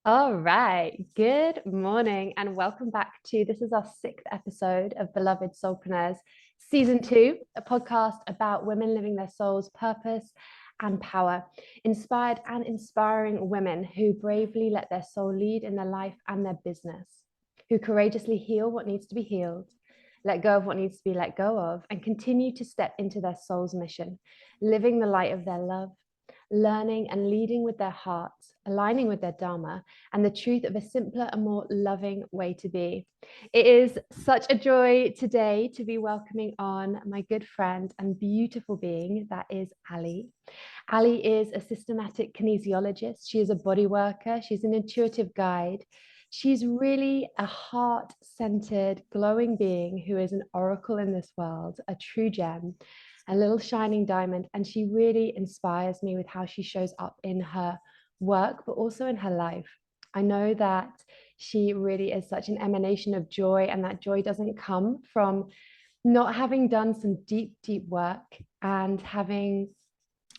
All right. Good morning and welcome back to this is our sixth episode of Beloved Soulpreneurs Season 2, a podcast about women living their soul's purpose and power, inspired and inspiring women who bravely let their soul lead in their life and their business, who courageously heal what needs to be healed, let go of what needs to be let go of, and continue to step into their soul's mission, living the light of their love, learning and leading with their hearts, aligning with their Dharma, and the truth of a simpler and more loving way to be. It is such a joy today to be welcoming on my good friend and beautiful being that is Aly. Aly is a systematic kinesiologist. She is a body worker. She's an intuitive guide. She's really a heart-centered, glowing being who is an oracle in this world, a true gem, a little shining diamond. And she really inspires me with how she shows up in her work, but also in her life. I know that she really is such an emanation of joy, and that joy doesn't come from not having done some deep, deep work and having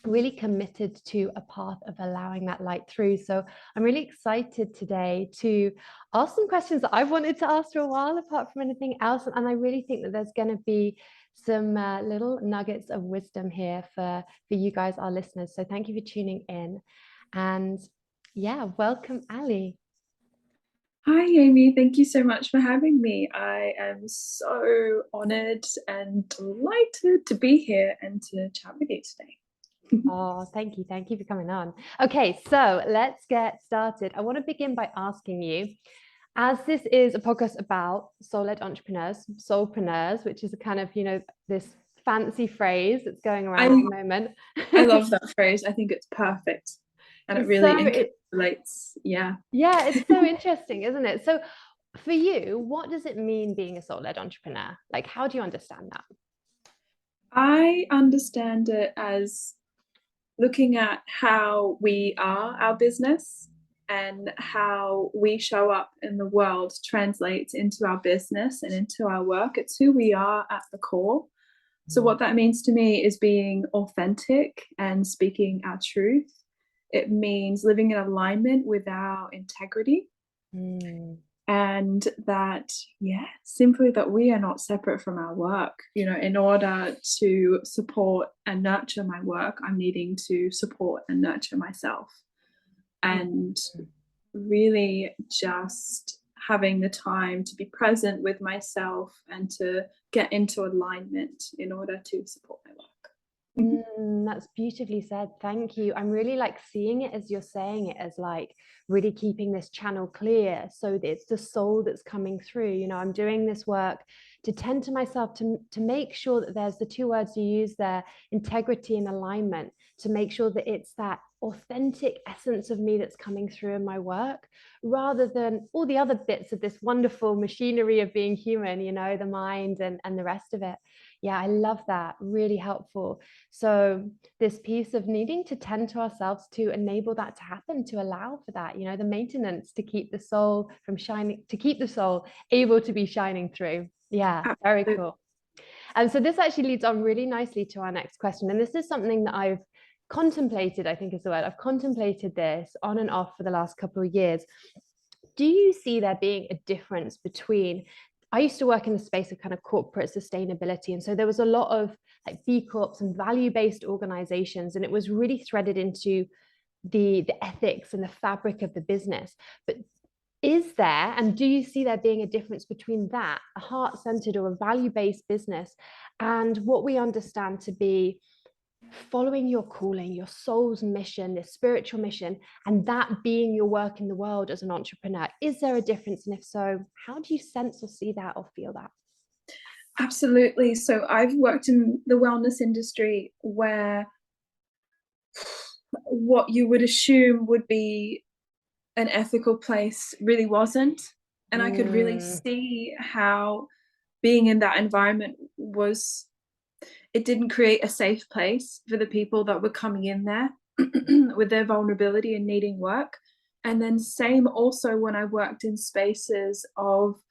really committed to a path of allowing that light through. So I'm really excited today to ask some questions that I've wanted to ask for a while, apart from anything else. And I really think that there's going to be some little nuggets of wisdom here for you guys, our listeners. So thank you for tuning in. And yeah, welcome, Aly. Hi, Amy. Thank you so much for having me. I am so honored and delighted to be here and to chat with you today. Oh, thank you. Thank you for coming on. Okay, so let's get started. I want to begin by asking you, as this is a podcast about soul-led entrepreneurs, soulpreneurs, which is a kind of, this fancy phrase that's going around at I the moment. I love that phrase. I think it's perfect and it It's so really it, encapsulates. Yeah. yeah, it's so interesting, isn't it? So for you, what does it mean being a soul-led entrepreneur? Like, how do you understand that? I understand it as looking at how we are our business and how we show up in the world translates into our business and into our work. It's who we are at the core. So, what that means to me is being authentic and speaking our truth. It means living in alignment with our integrity. Mm. And that, yeah, simply that we are not separate from our work. In order to support and nurture my work, I'm needing to support and nurture myself. And really just having the time to be present with myself and to get into alignment in order to support my work. That's beautifully said. Thank you. I'm really like seeing it as you're saying it, as like really keeping this channel clear so that it's the soul that's coming through. I'm doing this work to tend to myself, to make sure that there's the two words you use there, integrity and alignment, to make sure that it's that authentic essence of me that's coming through in my work, rather than all the other bits of this wonderful machinery of being human, the mind and the rest of it. Yeah, I love that. Really helpful. So this piece of needing to tend to ourselves to enable that to happen, to allow for that, the maintenance to keep the soul from shining, to keep the soul able to be shining through. Yeah, very Absolutely. cool. And so this actually leads on really nicely to our next question. And this is something that I've contemplated, I think is the word. I've contemplated this on and off for the last couple of years. Do you see there being a difference between, I used to work in the space of kind of corporate sustainability, and so there was a lot of like B Corps and value-based organizations, and it was really threaded into the ethics and the fabric of the business. But is there, and do you see there being a difference between that, a heart-centered or a value-based business, and what we understand to be following your calling, your soul's mission, this spiritual mission, and that being your work in the world as an entrepreneur? Is there a difference? And if so, how do you sense or see that or feel that? Absolutely. So I've worked in the wellness industry where what you would assume would be an ethical place really wasn't. And I could really Mm, see how being in that environment it didn't create a safe place for the people that were coming in there with their vulnerability and needing work. And then, same also when I worked in spaces of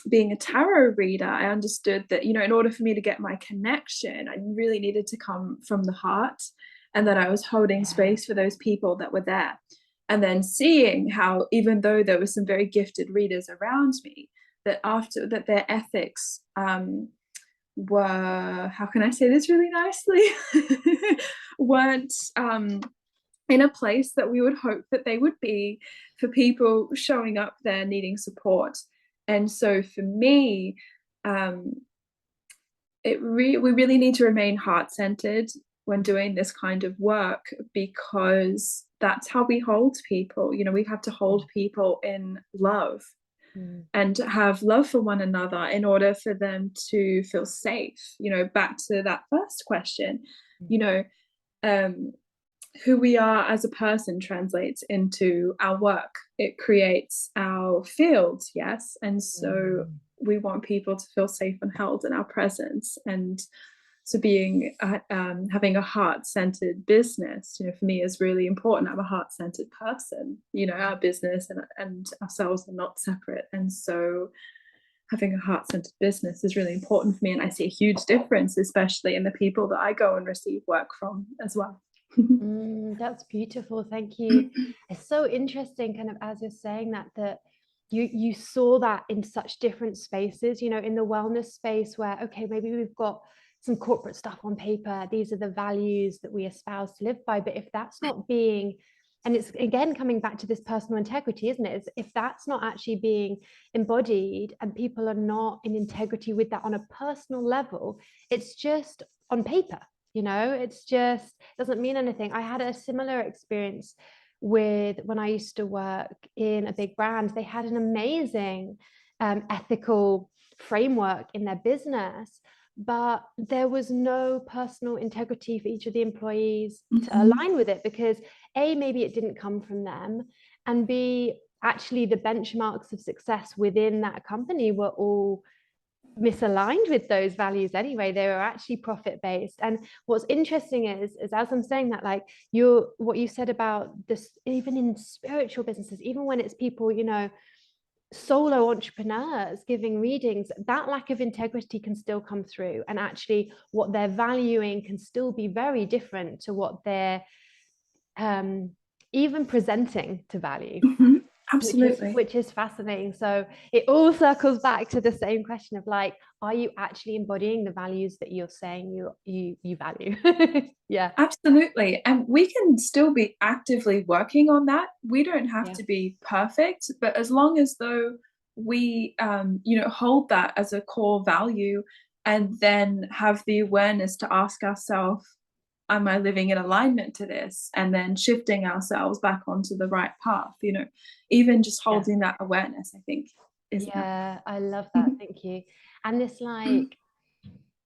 being a tarot reader, I understood that, in order for me to get my connection, I really needed to come from the heart and that I was holding yeah. space for those people that were there. And then seeing how, even though there were some very gifted readers around me, that after that their ethics were, how can I say this really nicely, weren't in a place that we would hope that they would be for people showing up there needing support. And so for me, we really need to remain heart-centered when doing this kind of work, because that's how we hold people. You know, we have to hold people in love and have love for one another in order for them to feel safe. You know, back to that first question, you know, who we are as a person translates into our work. It creates our field, yes. And so we want people to feel safe and held in our presence. And so being having a heart-centered business, you know, for me is really important. I'm a heart-centered person. You know, our business and ourselves are not separate. And so having a heart-centered business is really important for me. And I see a huge difference, especially in the people that I go and receive work from as well. That's beautiful. Thank you. It's so interesting, kind of as you're saying that you saw that in such different spaces, you know, in the wellness space where, okay, maybe we've got some corporate stuff on paper. These are the values that we espouse to live by. But if that's not being, and it's again coming back to this personal integrity, isn't it? If that's not actually being embodied and people are not in integrity with that on a personal level, it's just on paper. You know, it's just doesn't mean anything. I had a similar experience with when I used to work in a big brand. They had an amazing ethical framework in their business, but there was no personal integrity for each of the employees to align with it, because A, maybe it didn't come from them, and B, actually the benchmarks of success within that company were all misaligned with those values anyway. They were actually profit-based. And what's interesting is as I'm saying that, like what you said about this, even in spiritual businesses, even when it's people, you know, solo entrepreneurs giving readings, that lack of integrity can still come through, and actually what they're valuing can still be very different to what they're even presenting to value. Absolutely. Which is fascinating. So it all circles back to the same question of, like, are you actually embodying the values that you're saying you value? Yeah, Absolutely. And we can still be actively working on that. We don't have to be perfect, but as long as though we you know, hold that as a core value, and then have the awareness to ask ourselves, am I living in alignment to this? And then shifting ourselves back onto the right path, you know, even just holding that awareness, I think, is enough. I love that. Thank you. And this, like,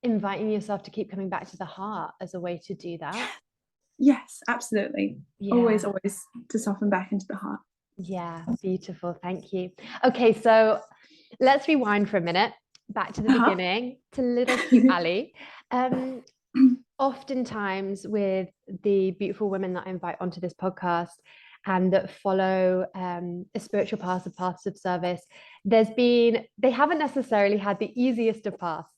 inviting yourself to keep coming back to the heart as a way to do that. Yes, absolutely. Always to soften back into the heart. Yeah, beautiful. Thank you. Okay, so let's rewind for a minute back to the beginning, to little cute Aly. Oftentimes with the beautiful women that I invite onto this podcast and that follow a spiritual path, a paths of service, they haven't necessarily had the easiest of paths.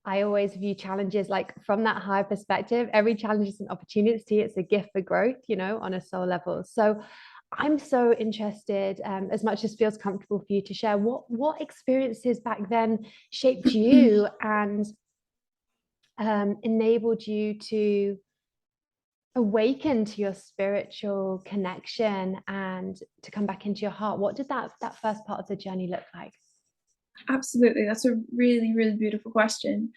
I always view challenges like from that higher perspective. Every challenge is an opportunity. It's a gift for growth, you know, on a soul level. So I'm so interested, as much as feels comfortable for you to share, what experiences back then shaped you and enabled you to awaken to your spiritual connection and to come back into your heart. What did that first part of the journey look like? Absolutely. That's a really, really beautiful question.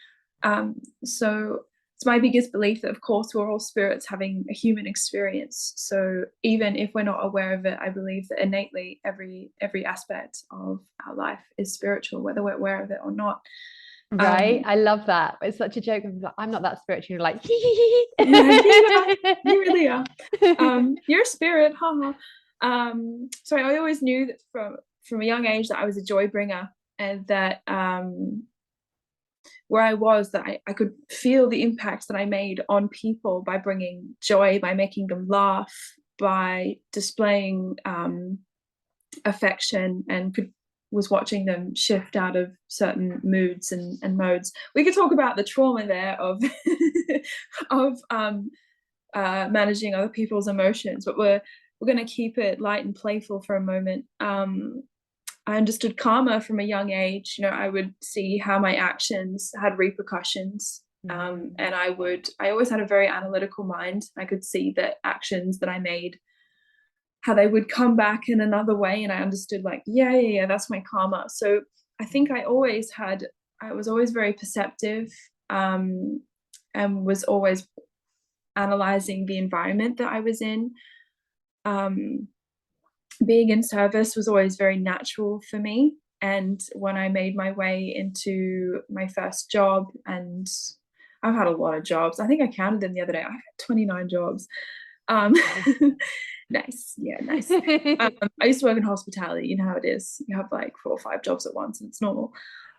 So it's my biggest belief that, of course, we're all spirits having a human experience. So even if we're not aware of it, I believe that innately every aspect of our life is spiritual, whether we're aware of it or not. Right. I love that. It's such a joke. I'm not that spiritual. You're like, yeah, you really are. You're a spirit, haha. So I always knew that from a young age that I was a joy bringer, and that where I was, that I could feel the impact that I made on people by bringing joy, by making them laugh, by displaying affection, and was watching them shift out of certain moods and modes. We could talk about the trauma there of of managing other people's emotions, but we're going to keep it light and playful for a moment. I understood karma from a young age. You know, I would see how my actions had repercussions. And I always had a very analytical mind. I could see that actions that I made, how they would come back in another way. And I understood like, yeah, that's my karma. So I think I was always very perceptive, and was always analyzing the environment that I was in. Being in service was always very natural for me. And when I made my way into my first job, and I've had a lot of jobs. I think I counted them the other day. I had 29 jobs. Nice. Yeah, nice. I used to work in hospitality. You know how it is. You have like 4 or 5 jobs at once, and it's normal.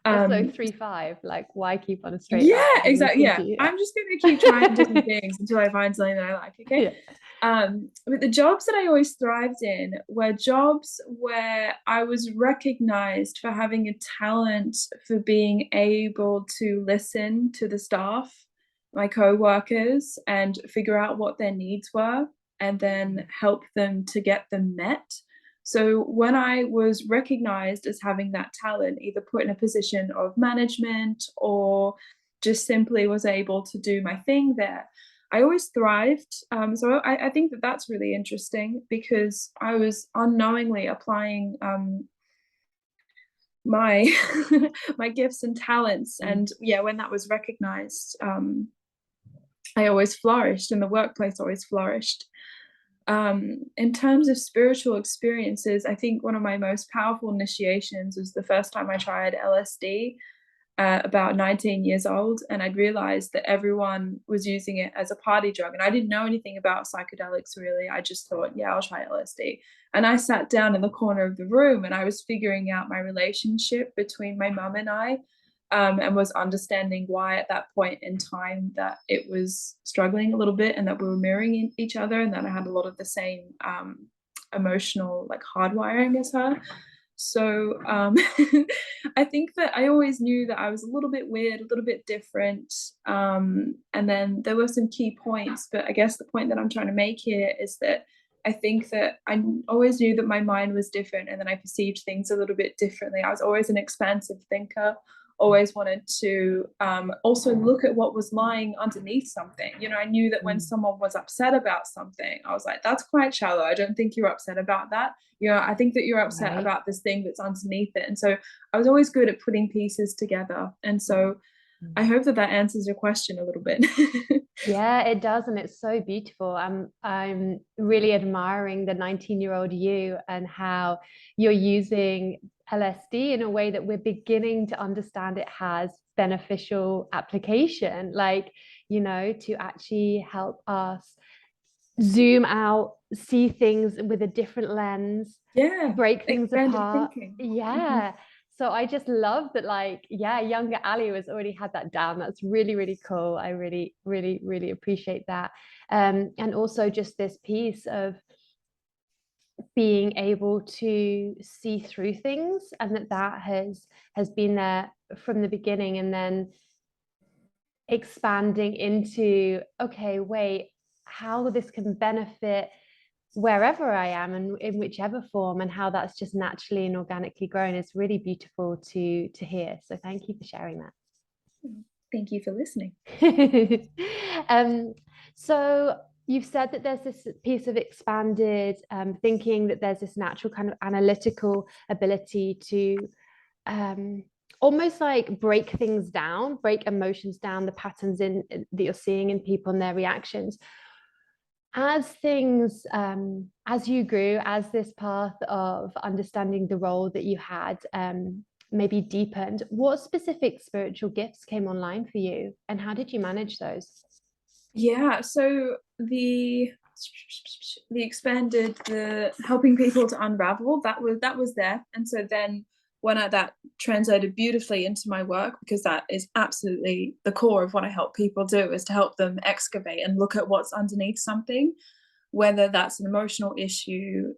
Also 3-5, like why keep on a straight yeah, line? exactly. Yeah. I'm just going to keep trying different things until I find something that I like. Okay. Yeah. But the jobs that I always thrived in were jobs where I was recognized for having a talent for being able to listen to the staff, my co-workers, and figure out what their needs were, and then help them to get them met. So when I was recognized as having that talent, either put in a position of management or just simply was able to do my thing there, I always thrived. So I think that that's really interesting, because I was unknowingly applying my my gifts and talents. And yeah, when that was recognized, I always flourished, and the workplace always flourished. In terms of spiritual experiences, I think one of my most powerful initiations was the first time I tried LSD, about 19 years old, and I'd realized that everyone was using it as a party drug, and I didn't know anything about psychedelics really. I just thought, yeah, I'll try LSD. And I sat down in the corner of the room, and I was figuring out my relationship between my mum and I, and was understanding why at that point in time that it was struggling a little bit, and that we were mirroring each other, and that I had a lot of the same emotional like hardwiring as her. So I think that I always knew that I was a little bit weird, a little bit different. And then there were some key points, but I guess the point that I'm trying to make here is that I think that I always knew that my mind was different, and then I perceived things a little bit differently. I was always an expansive thinker, always wanted to also look at what was lying underneath something. You know, I knew that when someone was upset about something, I was like, that's quite shallow. I don't think you're upset about that. You know, I think that you're upset about this thing that's underneath it. And so I was always good at putting pieces together. And so I hope that that answers your question a little bit. Yeah, it does, and it's so beautiful. I'm really admiring the 19-year-old you, and how you're using LSD in a way that we're beginning to understand it has beneficial application, like, you know, to actually help us zoom out, see things with a different lens, Yeah, break things expanded apart. thinking. Yeah. So I just love that, like, yeah, younger Aly has already had that down. That's really, really cool. I really, really, really appreciate that. And also just this piece of being able to see through things, and that has been there from the beginning, and then expanding into, okay, wait, how this can benefit wherever I am and in whichever form, and how that's just naturally and organically grown is really beautiful to hear. So thank you for sharing that. Thank you for listening. So you've said that there's this piece of expanded thinking, that there's this natural kind of analytical ability to almost like break things down, break emotions down, the patterns in that you're seeing in people and their reactions. As things, as you grew, as this path of understanding the role that you had maybe deepened, what specific spiritual gifts came online for you, and how did you manage those? Yeah, so the expanded, the helping people to unravel, that was there. And so then when that translated beautifully into my work, because that is absolutely the core of what I help people do, is to help them excavate and look at what's underneath something, whether that's an emotional issue,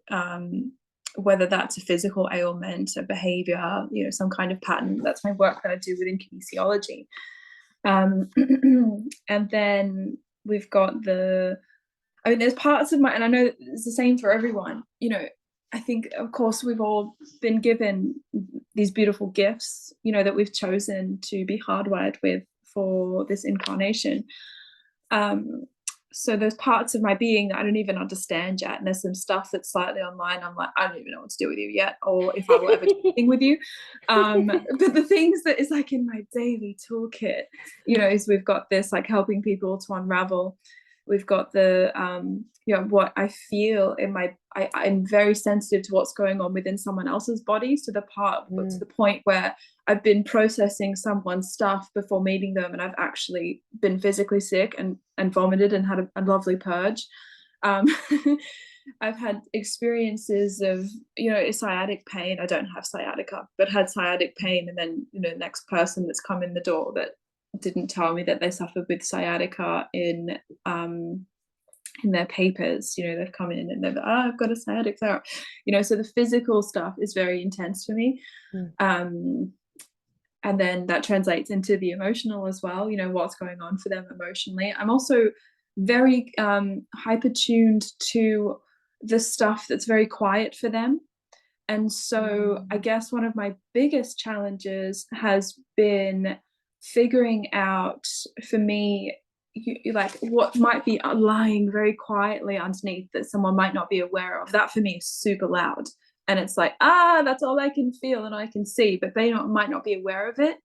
whether that's a physical ailment, a behavior, you know, some kind of pattern. That's my work that I do within kinesiology. And then we've got the I mean, there's parts of my, and I know it's the same for everyone, you know, I think, of course, we've all been given these beautiful gifts, you know, that we've chosen to be hardwired with for this incarnation. So there's parts of my being that I don't even understand yet. And there's some stuff that's slightly online. I'm like, I don't even know what to do with you yet, or if I will ever do anything with you. But the things that is like in my daily toolkit, you know, is we've got this like helping people to unravel. We've got the you know, what I feel in my, I'm very sensitive to what's going on within someone else's bodies, to the point where I've been processing someone's stuff before meeting them, and I've actually been physically sick and vomited and had a lovely purge. I've had experiences of, you know, sciatic pain. I don't have sciatica, but had sciatic pain, and then, you know, the next person that's come in the door that didn't tell me that they suffered with sciatica in their papers, you know, they've come in and they're like, oh, I've got a sciatic flare, you know, so the physical stuff is very intense for me. And then that translates into the emotional as well, you know, what's going on for them emotionally. I'm also very hyper tuned to the stuff that's very quiet for them. And so I guess one of my biggest challenges has been figuring out, for me, like what might be lying very quietly underneath that someone might not be aware of. That for me is super loud, and it's like, that's all I can feel and I can see, but they might not be aware of it.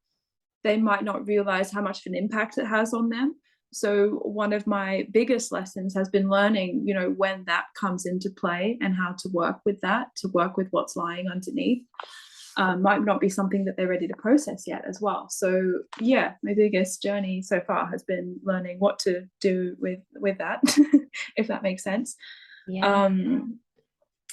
They might not realize how much of an impact it has on them. So one of my biggest lessons has been learning, you know, when that comes into play and how to work with that, to work with what's lying underneath. Might not be something that they're ready to process yet as well. So yeah, my biggest journey so far has been learning what to do with that, if that makes sense. Yeah.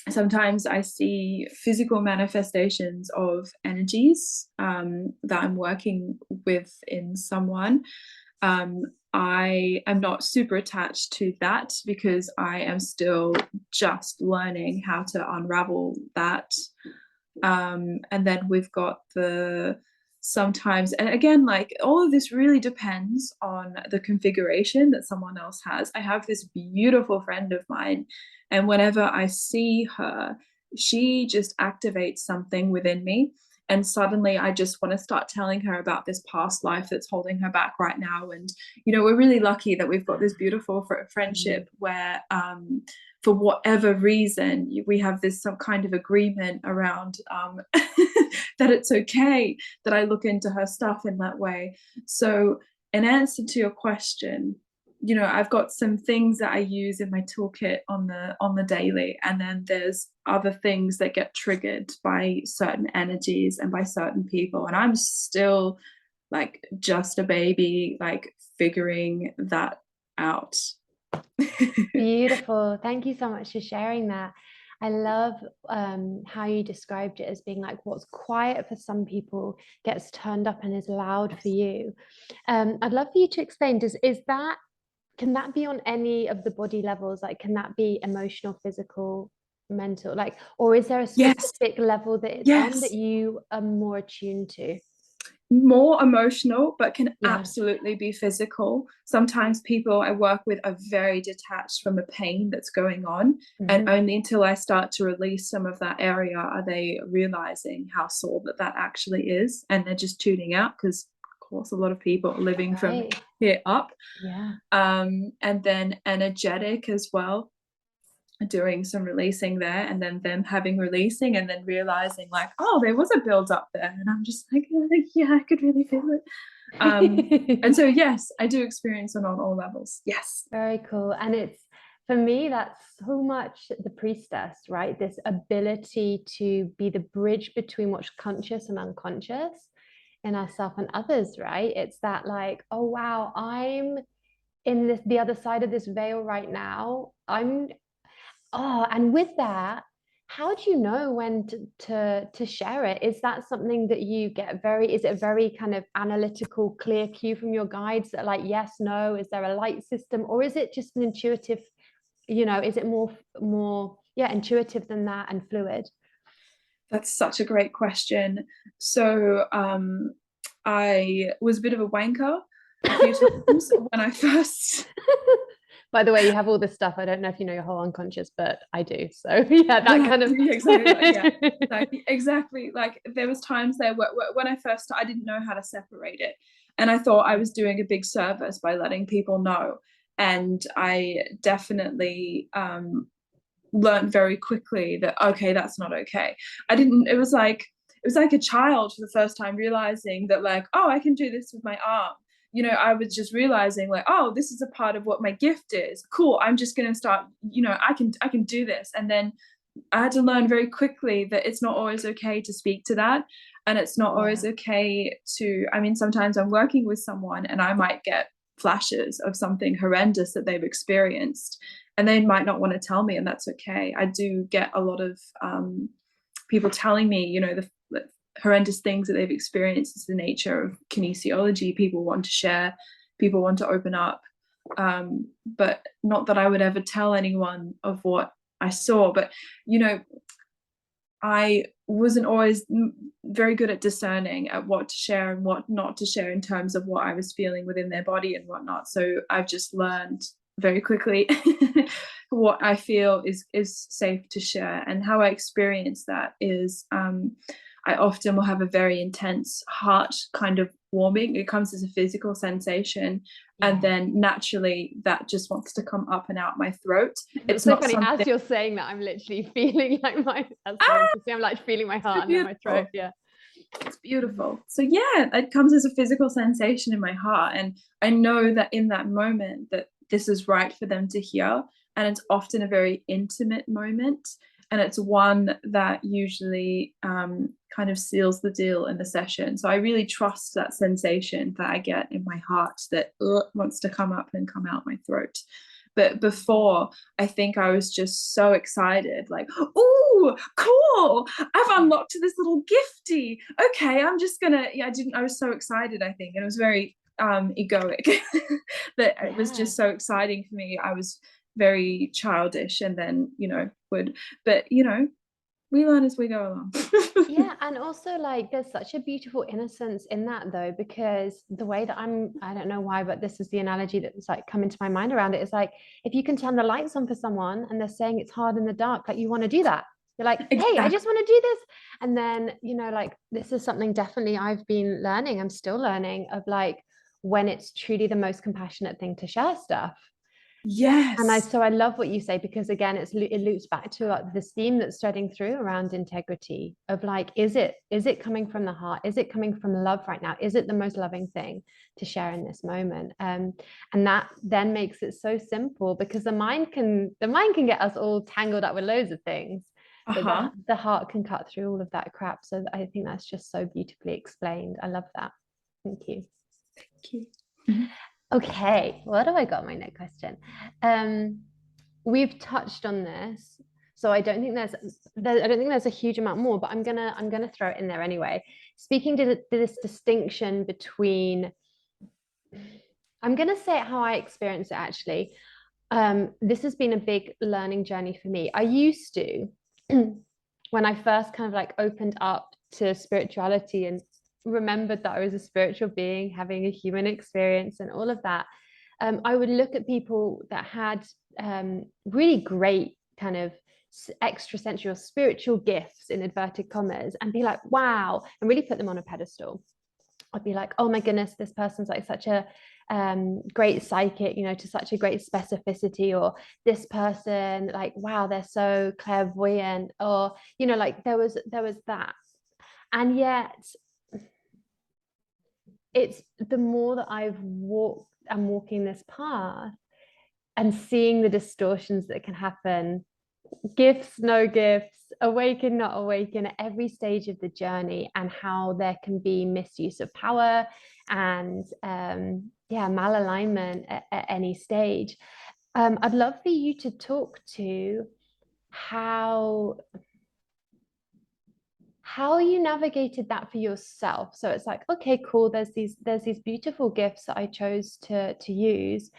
Sometimes I see physical manifestations of energies that I'm working with in someone. I am not super attached to that because I am still just learning how to unravel that. And then we've got the sometimes, and again, like all of this really depends on the configuration that someone else has. I have this beautiful friend of mine, and whenever I see her, she just activates something within me. And suddenly I just want to start telling her about this past life that's holding her back right now. And, you know, we're really lucky that we've got this beautiful friendship where, for whatever reason, we have this some kind of agreement around that it's okay that I look into her stuff in that way. So in answer to your question, you know, I've got some things that I use in my toolkit on the daily, and then there's other things that get triggered by certain energies and by certain people, and I'm still like just a baby, like figuring that out. Beautiful. Thank you so much for sharing that. I love how you described it as being like what's quiet for some people gets turned up and is loud for you. I'd love for you to explain, can that be on any of the body levels? Like, can that be emotional, physical, mental? Like, or is there a Yes, specific level that it's on that yes. you are more attuned to? More emotional, but can Yeah. absolutely be physical. Sometimes people I work with are very detached from the pain that's going on, and only until I start to release some of that area are they realizing how sore that actually is, and they're just tuning out because, of course, a lot of people are living from here up. Yeah. And then energetic as well, doing some releasing there, and then them having releasing and then realizing like, oh, there was a build up there, and I'm just like, yeah, I could really feel it. And so yes, I do experience it on all levels. Yes. Very cool. And it's, for me, that's so much the priestess, right? This ability to be the bridge between what's conscious and unconscious in ourselves and others, right? It's that like, oh wow, I'm in the other side of this veil right now. And with that, how do you know when to share it? Is that something that you get is it a very kind of analytical, clear cue from your guides that like, yes, no, is there a light system, or is it just an intuitive, is it more, yeah, intuitive than that and fluid? That's such a great question. So I was a bit of a wanker a few times when I first By the way, you have all this stuff. I don't know if you know your whole unconscious, but I do. So yeah, that Yeah, kind of exactly. Like there was times there when I first I didn't know how to separate it, and I thought I was doing a big service by letting people know, and I definitely learned very quickly that okay, that's not okay. I didn't. It was like a child for the first time realizing that like, oh, I can do this with my arm. I was just realizing like, oh, this is a part of what my gift is. Cool. I'm just gonna start. I can do this, and then I had to learn very quickly that it's not always okay to speak to that. And it's not always okay to, I mean, sometimes I'm working with someone and I might get flashes of something horrendous that they've experienced and they might not want to tell me, and that's okay. I do get a lot of people telling me, the horrendous things that they've experienced. It's the nature of kinesiology. People want to share, people want to open up. But not that I would ever tell anyone of what I saw, but I wasn't always very good at discerning at what to share and what not to share in terms of what I was feeling within their body and whatnot. So I've just learned very quickly what I feel is safe to share, and how I experience that is I often will have a very intense heart kind of warming. It comes as a physical sensation, and then naturally that just wants to come up and out my throat. It's so funny as you're saying that. I'm literally feeling like that's so interesting. I'm like feeling my heart and my throat. Yeah, it's beautiful. So yeah, it comes as a physical sensation in my heart, and I know that in that moment that this is right for them to hear, and it's often a very intimate moment, and it's one that usually kind of seals the deal in the session. So I really trust that sensation that I get in my heart that wants to come up and come out my throat. But before, I think I was just so excited, like, oh, cool, I've unlocked this little gifty. Okay, I'm just gonna, I was so excited, I think. And it was very egoic that it was just so exciting for me. I was very childish, and then, but we learn as we go along. Yeah, and also like there's such a beautiful innocence in that though, because the way that I don't know why, but this is the analogy that's like come into my mind around it, is like if you can turn the lights on for someone and they're saying it's hard in the dark, like you want to do that. You're like, hey, I just want to do this. And then, like this is something definitely I've been learning, I'm still learning, of like when it's truly the most compassionate thing to share stuff. Yes. And I love what you say, because again, it loops back to this theme that's threading through around integrity of like, is it coming from the heart? Is it coming from love right now? Is it the most loving thing to share in this moment? And that then makes it so simple, because the mind can get us all tangled up with loads of things, but the heart can cut through all of that crap. So I think that's just so beautifully explained. I love that. Thank you. Thank you. Okay, what have I got? My next question. We've touched on this, so I don't think there's a huge amount more, but I'm gonna throw it in there anyway. Speaking to this distinction between, I'm gonna say how I experience it actually. This has been a big learning journey for me. I used to, when I first kind of like opened up to spirituality and remembered that I was a spiritual being having a human experience and all of that, I would look at people that had really great kind of extrasensual spiritual gifts in inverted commas and be like, wow, and really put them on a pedestal. I'd be like, oh my goodness, this person's like such a great psychic, to such a great specificity, or this person, like, wow, they're so clairvoyant, or like there was that. And yet it's the more that I'm walking this path and seeing the distortions that can happen, gifts, no gifts, awaken, not awaken, at every stage of the journey, and how there can be misuse of power and malalignment at any stage. I'd love for you to talk to how you navigated that for yourself. So it's like, okay, cool, there's these beautiful gifts that I chose to use.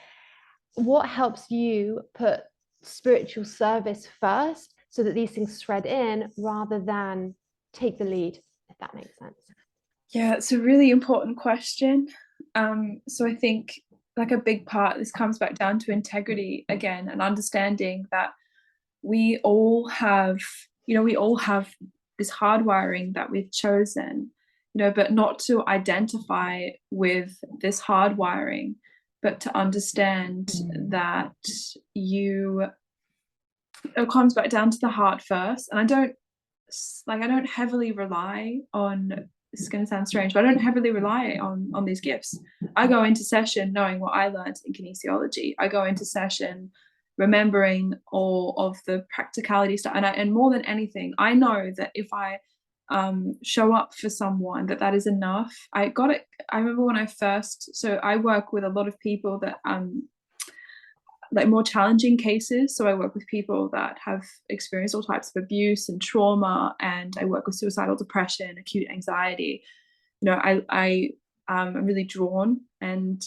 What helps you put spiritual service first so that these things thread in rather than take the lead, if that makes sense? Yeah, it's a really important question. So I think like a big part, this comes back down to integrity again, and understanding that we all have, we all have this hardwiring that we've chosen, but not to identify with this hardwiring, but to understand that it comes back down to the heart first. And I don't heavily rely on, this is going to sound strange, but I don't heavily rely on these gifts. I go into session knowing what I learned in kinesiology. I go into session remembering all of the practicality stuff. And more than anything, I know that if I show up for someone, that is enough. I remember when so I work with a lot of people that like more challenging cases. So I work with people that have experienced all types of abuse and trauma, and I work with suicidal depression, acute anxiety. I'm really drawn and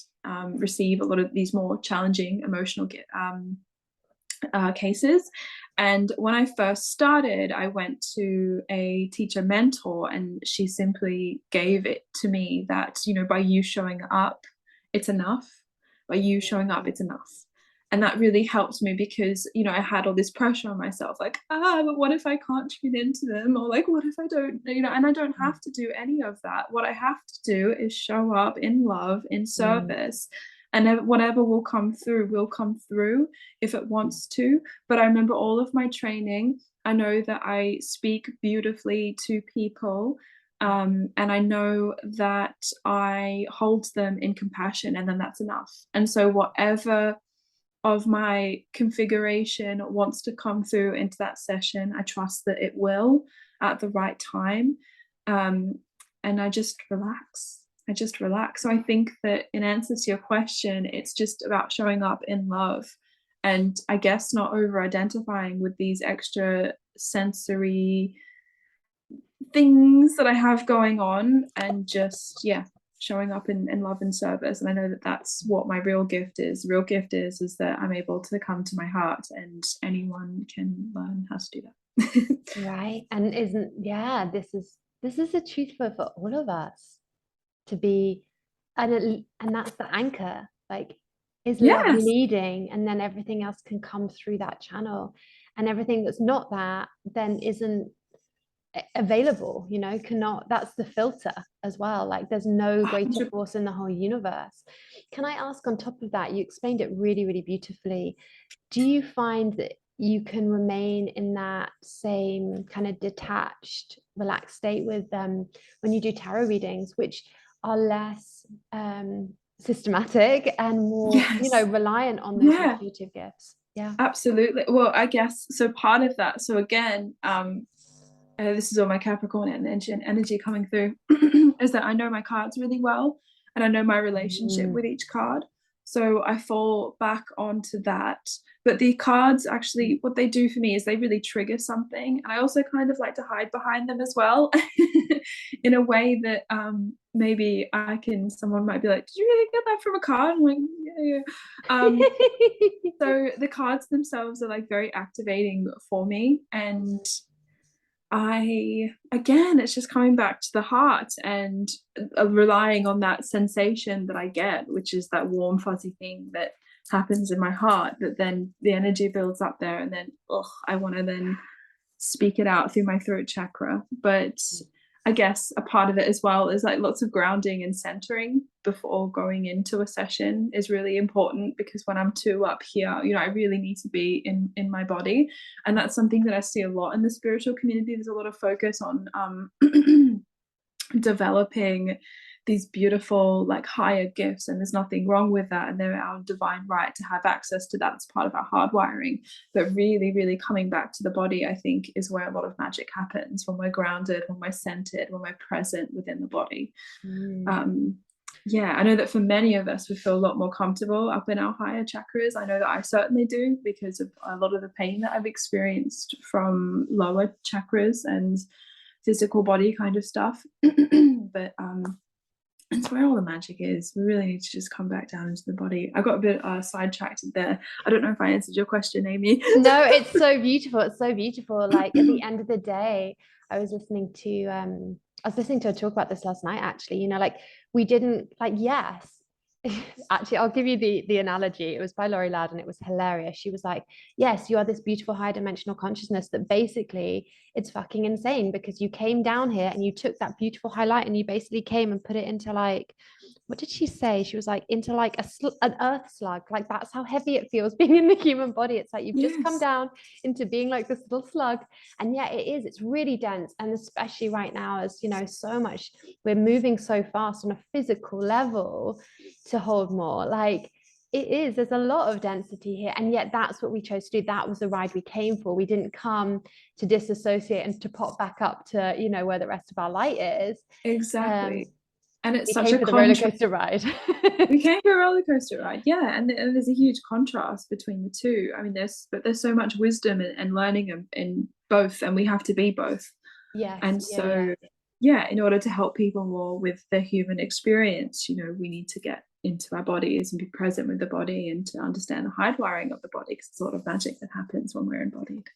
receive a lot of these more challenging emotional cases. And when I first started, I went to a teacher mentor, and she simply gave it to me that, by you showing up, it's enough. By you showing up, it's enough. And that really helped me because, I had all this pressure on myself, like, but what if I can't tune into them? Or like, what if I don't, and I don't have to do any of that. What I have to do is show up in love, in service, and whatever will come through if it wants to. But I remember all of my training. I know that I speak beautifully to people. And I know that I hold them in compassion, and then that's enough. And so whatever of my configuration wants to come through into that session, I trust that it will at the right time. And I just relax. So I think that in answer to your question, it's just about showing up in love, and I guess not over identifying with these extra sensory things that I have going on, and just showing up in love and service. And I know that that's what my real gift is. The real gift is that I'm able to come to my heart, and anyone can learn how to do that. Right. And this is the truth for all of us to be, and that's the anchor, like, is love Yes. leading, and then everything else can come through that channel, and everything that's not that then isn't available, cannot. That's the filter as well. Like, there's no greater force in the whole universe. Can I ask, on top of that, you explained it really, really beautifully. Do you find that you can remain in that same kind of detached, relaxed state with when you do tarot readings, which are less systematic and more, reliant on those intuitive gifts? Yeah, absolutely. Well, I guess so. Part of that, so again, this is all my Capricorn energy coming through, is that I know my cards really well, and I know my relationship with each card. So I fall back onto that. But the cards, actually, what they do for me is they really trigger something. And I also kind of like to hide behind them as well, in a way that maybe someone might be like, did you really get that from a card? I'm like, yeah. So the cards themselves are like very activating for me. And it's just coming back to the heart and relying on that sensation that I get, which is that warm, fuzzy thing that happens in my heart, that then the energy builds up there, and then I want to then speak it out through my throat chakra. But I guess a part of it as well is like lots of grounding and centering before going into a session is really important, because when I'm too up here, I really need to be in my body. And that's something that I see a lot in the spiritual community. There's a lot of focus on developing these beautiful, like, higher gifts, and there's nothing wrong with that, and they're our divine right to have access to that. It's part of our hardwiring. But really, really coming back to the body, I think, is where a lot of magic happens, when we're grounded, when we're centered, when we're present within the body. I know that for many of us, we feel a lot more comfortable up in our higher chakras. I know that I certainly do, because of a lot of the pain that I've experienced from lower chakras and physical body kind of stuff. But it's where all the magic is. We really need to just come back down into the body. I got a bit sidetracked there. I don't know if I answered your question, Amy. No, it's so beautiful. It's so beautiful. Like, at the end of the day, I was listening to a talk about this last night, actually. Like, we didn't, like, yes, Actually, I'll give you the analogy. It was by Laurie Ladd and it was hilarious. She was like, yes, you are this beautiful high dimensional consciousness that basically it's fucking insane because you came down here and you took that beautiful highlight and you basically came and put it into like, what did she say? She was like, into like an earth slug. Like that's how heavy it feels being in the human body. It's like you've just come Yes, down into being like this little slug. And yeah, it is. It's really dense. And especially right now, as you know, so much, we're moving so fast on a physical level to hold more. Like it is, there's a lot of density here. And yet that's what we chose to do. That was the ride we came for. We didn't come to disassociate and to pop back up to, you know, where the rest of our light is. exactly. And it's We such came a for the roller contrast. coaster ride. We came for a roller coaster ride, yeah, and there's a huge contrast between the two. I mean, there's so much wisdom and learning in both, and we have to be both. Yes. And Yeah. so, yeah, in order to help people more with their human experience, you know, we need to get into our bodies and be present with the body and to understand the hardwiring of the body, because it's a lot of magic that happens when we're embodied.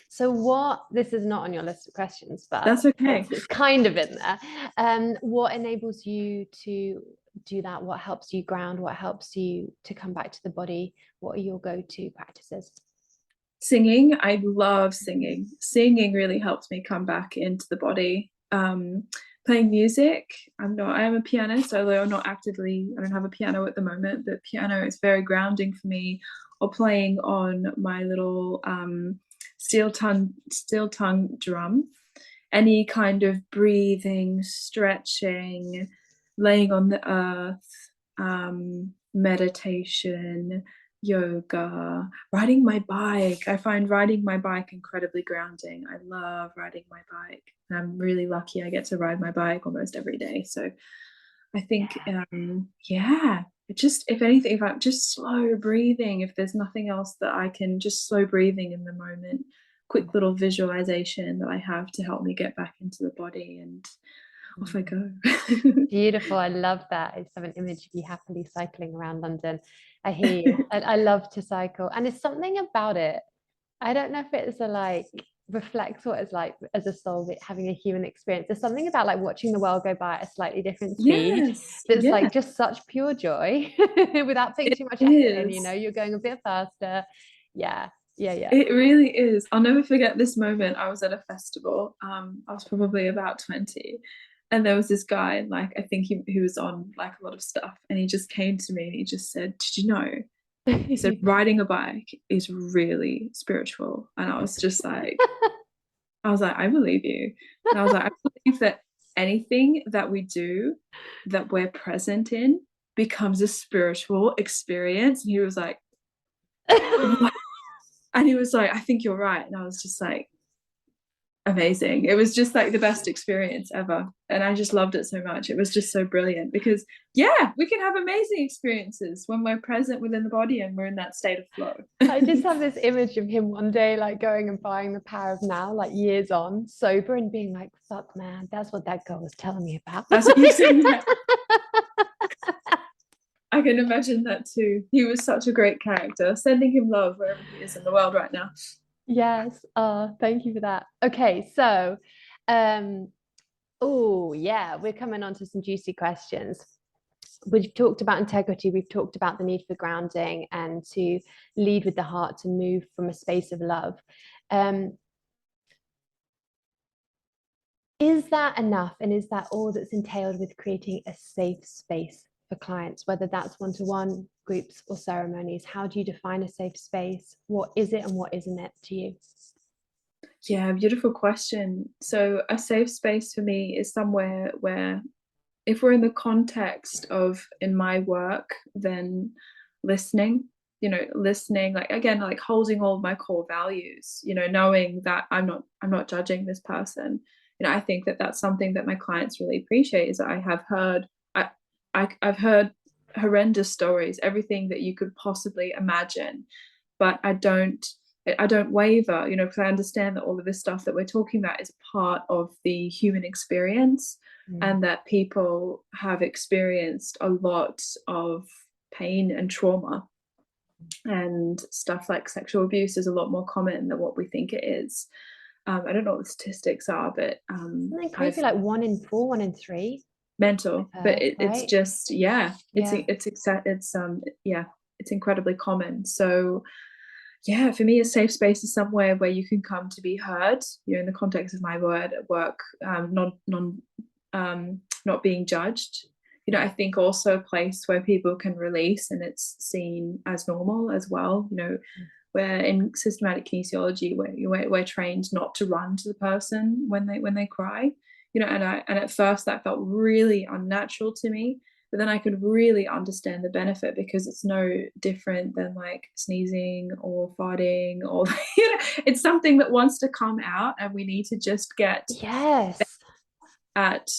So what, this is not on your list of questions, but That's okay. it's kind of in there. What enables you to do that? What helps you ground? What helps you to come back to the body? What are your go-to practices? Singing, I love singing. Singing really helps me come back into the body. Playing music, I am a pianist, although I don't have a piano at the moment, but piano is very grounding for me. Or playing on my little steel tongue drum. Any kind of breathing, stretching, laying on the earth, meditation, yoga, riding my bike. I find riding my bike incredibly grounding. I love riding my bike. And I'm really lucky I get to ride my bike almost every day. So I think, yeah, it just, if anything, if I'm just slow breathing, if there's nothing else that I can, just slow breathing in the moment, quick little visualization that I have to help me get back into the body, and off I go. Beautiful. I love that. I just have an image of you happily cycling around London. I hear you. I love to cycle. And it's something about it. I don't know if it's a like reflects what it's like as a soul having a human experience. There's something about like watching the world go by at a slightly different speed Yes, that's yeah, like just such pure joy without putting it too much effort in, you know, is. you're going a bit faster. Yeah. Yeah. Yeah. It really is. I'll never forget this moment. I was at a festival. I was probably about 20. And there was this guy, and like I think he was on like a lot of stuff. And he just came to me and he just said, did you know? He said, riding a bike is really spiritual. And I was like, I believe you. And I was like, I believe that anything that we do that we're present in becomes a spiritual experience. And he was like, what? And he was like, I think you're right. And I was just like, amazing. It was just like the best experience ever. And I just loved it so much. It was just so brilliant because, yeah, we can have amazing experiences when we're present within the body and we're in that state of flow. I just have this image of him one day like going and buying the Power of Now, like years on, sober, and being like, fuck man, that's what that girl was telling me about. That's what you said. Yeah. I can imagine that too. He was such a great character. Sending him love wherever he is in the world right now. Yes. Thank you for that. Okay, so oh yeah, we're coming on to some juicy questions. We've talked about integrity, we've talked about the need for grounding and to lead with the heart, to move from a space of love. Is that enough? And is that all that's entailed with creating a safe space for clients, whether that's one-to-one, groups, or ceremonies? How do you define a safe space? What is it and what isn't it to you? Yeah, beautiful question. So a safe space for me is somewhere where, if we're in the context of in my work, then listening, listening, like again, like holding all of my core values, knowing that I'm not judging this person. I think that that's something that my clients really appreciate, is that I've heard horrendous stories, everything that you could possibly imagine, but I don't waver, because I understand that all of this stuff that we're talking about is a part of the human experience, and that people have experienced a lot of pain and trauma, and stuff like sexual abuse is a lot more common than what we think it is. I don't know what the statistics are, but Something crazy like 1 in 4, 1 in 3. mental, but it's Right. just, yeah, Yeah. it's incredibly common. So yeah, for me, a safe space is somewhere where you can come to be heard, in the context of my work, not being judged. I think also a place where people can release and it's seen as normal as well. Where in systematic kinesiology, we're trained not to run to the person when they cry. And at first that felt really unnatural to me, but then I could really understand the benefit, because it's no different than like sneezing or farting, or it's something that wants to come out, and we need to just get Yes. at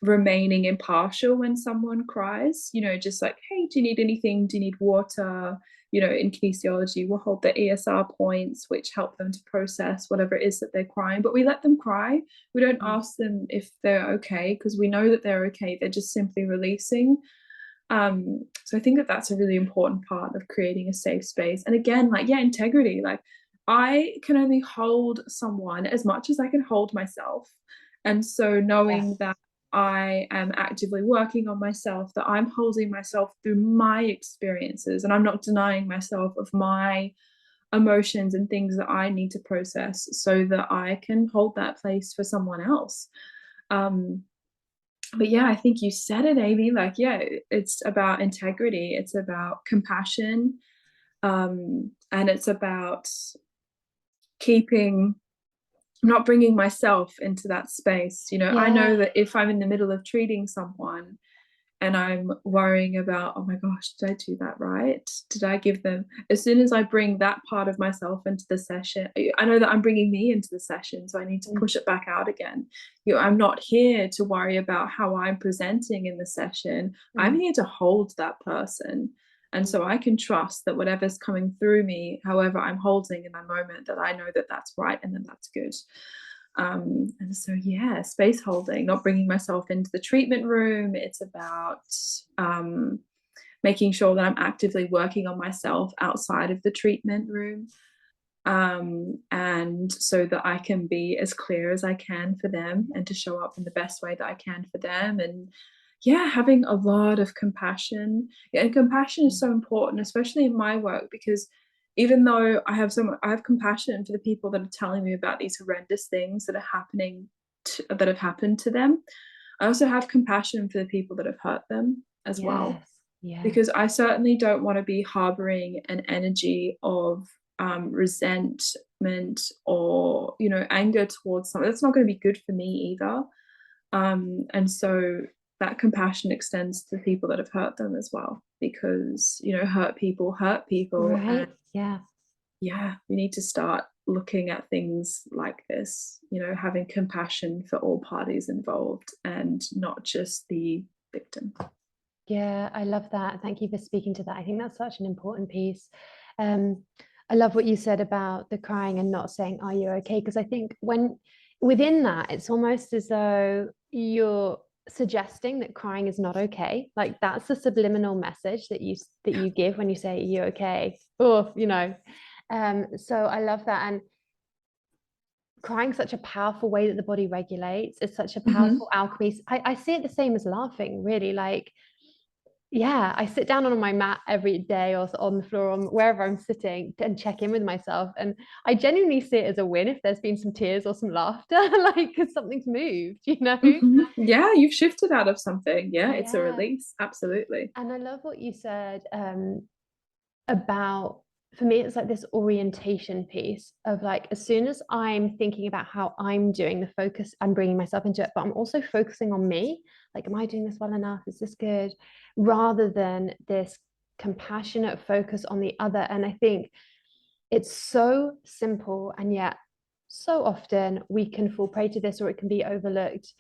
remaining impartial when someone cries, just like, hey, do you need anything? Do you need water? In kinesiology, we'll hold the ESR points, which help them to process whatever it is that they're crying, but we let them cry. We don't ask them if they're okay, because we know that they're okay. They're just simply releasing. So I think that that's a really important part of creating a safe space. And again, like, yeah, integrity. Like, I can only hold someone as much as I can hold myself. And so knowing Yes. that I am actively working on myself, that I'm holding myself through my experiences, and I'm not denying myself of my emotions and things that I need to process, so that I can hold that place for someone else. But yeah, I think you said it, Amy. Like, yeah, it's about integrity, it's about compassion, and it's about keeping not bringing myself into that space. I know Yeah. that if I'm in the middle of treating someone and I'm worrying about, oh my gosh, did I do that right? Did I give them, as soon as I bring that part of myself into the session, I know that I'm bringing me into the session, so I need to push it back out again. I'm not here to worry about how I'm presenting in the session. I'm here to hold that person. And so I can trust that whatever's coming through me, however I'm holding in that moment, that I know that that's right and then that's good. And so, yeah, space holding, not bringing myself into the treatment room. It's about making sure that I'm actively working on myself outside of the treatment room. And so that I can be as clear as I can for them, and to show up in the best way that I can for them. And yeah, having a lot of compassion. Yeah, and compassion is so important, especially in my work, because even though I have compassion for the people that are telling me about these horrendous things that are that have happened to them. I also have compassion for the people that have hurt them as well, Yes. Yeah. because I certainly don't want to be harboring an energy of resentment or anger towards someone. That's not going to be good for me either. And so that compassion extends to people that have hurt them as well, because hurt people, and Right. Yeah. yeah, we need to start looking at things like this, having compassion for all parties involved and not just the victim. Yeah, I love that. Thank you for speaking to that. I think that's such an important piece. Um, I love what you said about the crying and not saying, "Are you okay?" Because I think when within that, it's almost as though you're suggesting that crying is not okay. Like that's the subliminal message that you give when you say, "Are you okay?" Oh, so I love that. And crying such a powerful way that the body regulates. It's such a Mm-hmm. powerful alchemy. I see it the same as laughing, really. Like, yeah, I sit down on my mat every day or on the floor or wherever I'm sitting and check in with myself. And I genuinely see it as a win if there's been some tears or some laughter, like because something's moved. Mm-hmm. Yeah, you've shifted out of something. Yeah, it's a Yeah. release. Absolutely. And I love what you said about, for me, it's like this orientation piece of like, as soon as I'm thinking about how I'm doing, the focus, I'm bringing myself into it, but I'm also focusing on me. Like, am I doing this well enough? Is this good? Rather than this compassionate focus on the other. And I think it's so simple, and yet so often we can fall prey to this, or it can be overlooked.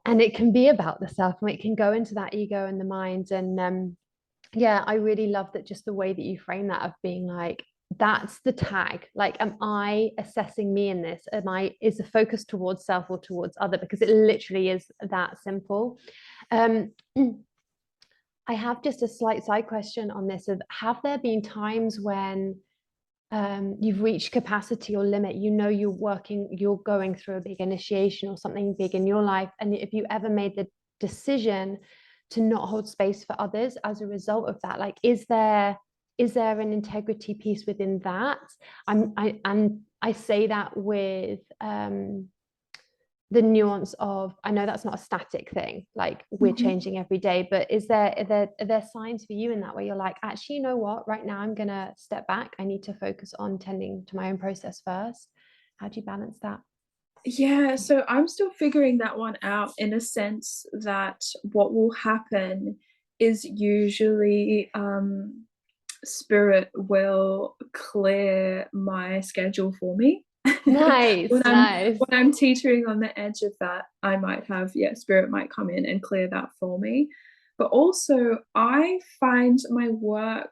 And it can be about the self, and it can go into that ego and the mind. And yeah, I really love that, just the way that you frame that, of being like, that's the tag. Like, am I assessing me in this? Is the focus towards self or towards other? Because it literally is that simple. Um, I have just a slight side question on this of, have there been times when you've reached capacity or limit, you're going through a big initiation or something big in your life, and if you ever made the decision to not hold space for others as a result of that, like is there an integrity piece within that? I say that with the nuance of, I know that's not a static thing, like we're changing every day, but are there signs for you in that way you're like, actually, you know what, right now I'm gonna step back, I need to focus on tending to my own process first? How do you balance that? Yeah, so I'm still figuring that one out, in a sense that what will happen is usually spirit will clear my schedule for me. Nice, when I'm nice. when I'm teetering on the edge of that, I might have, yeah, spirit might come in and clear that for me. But also I find my work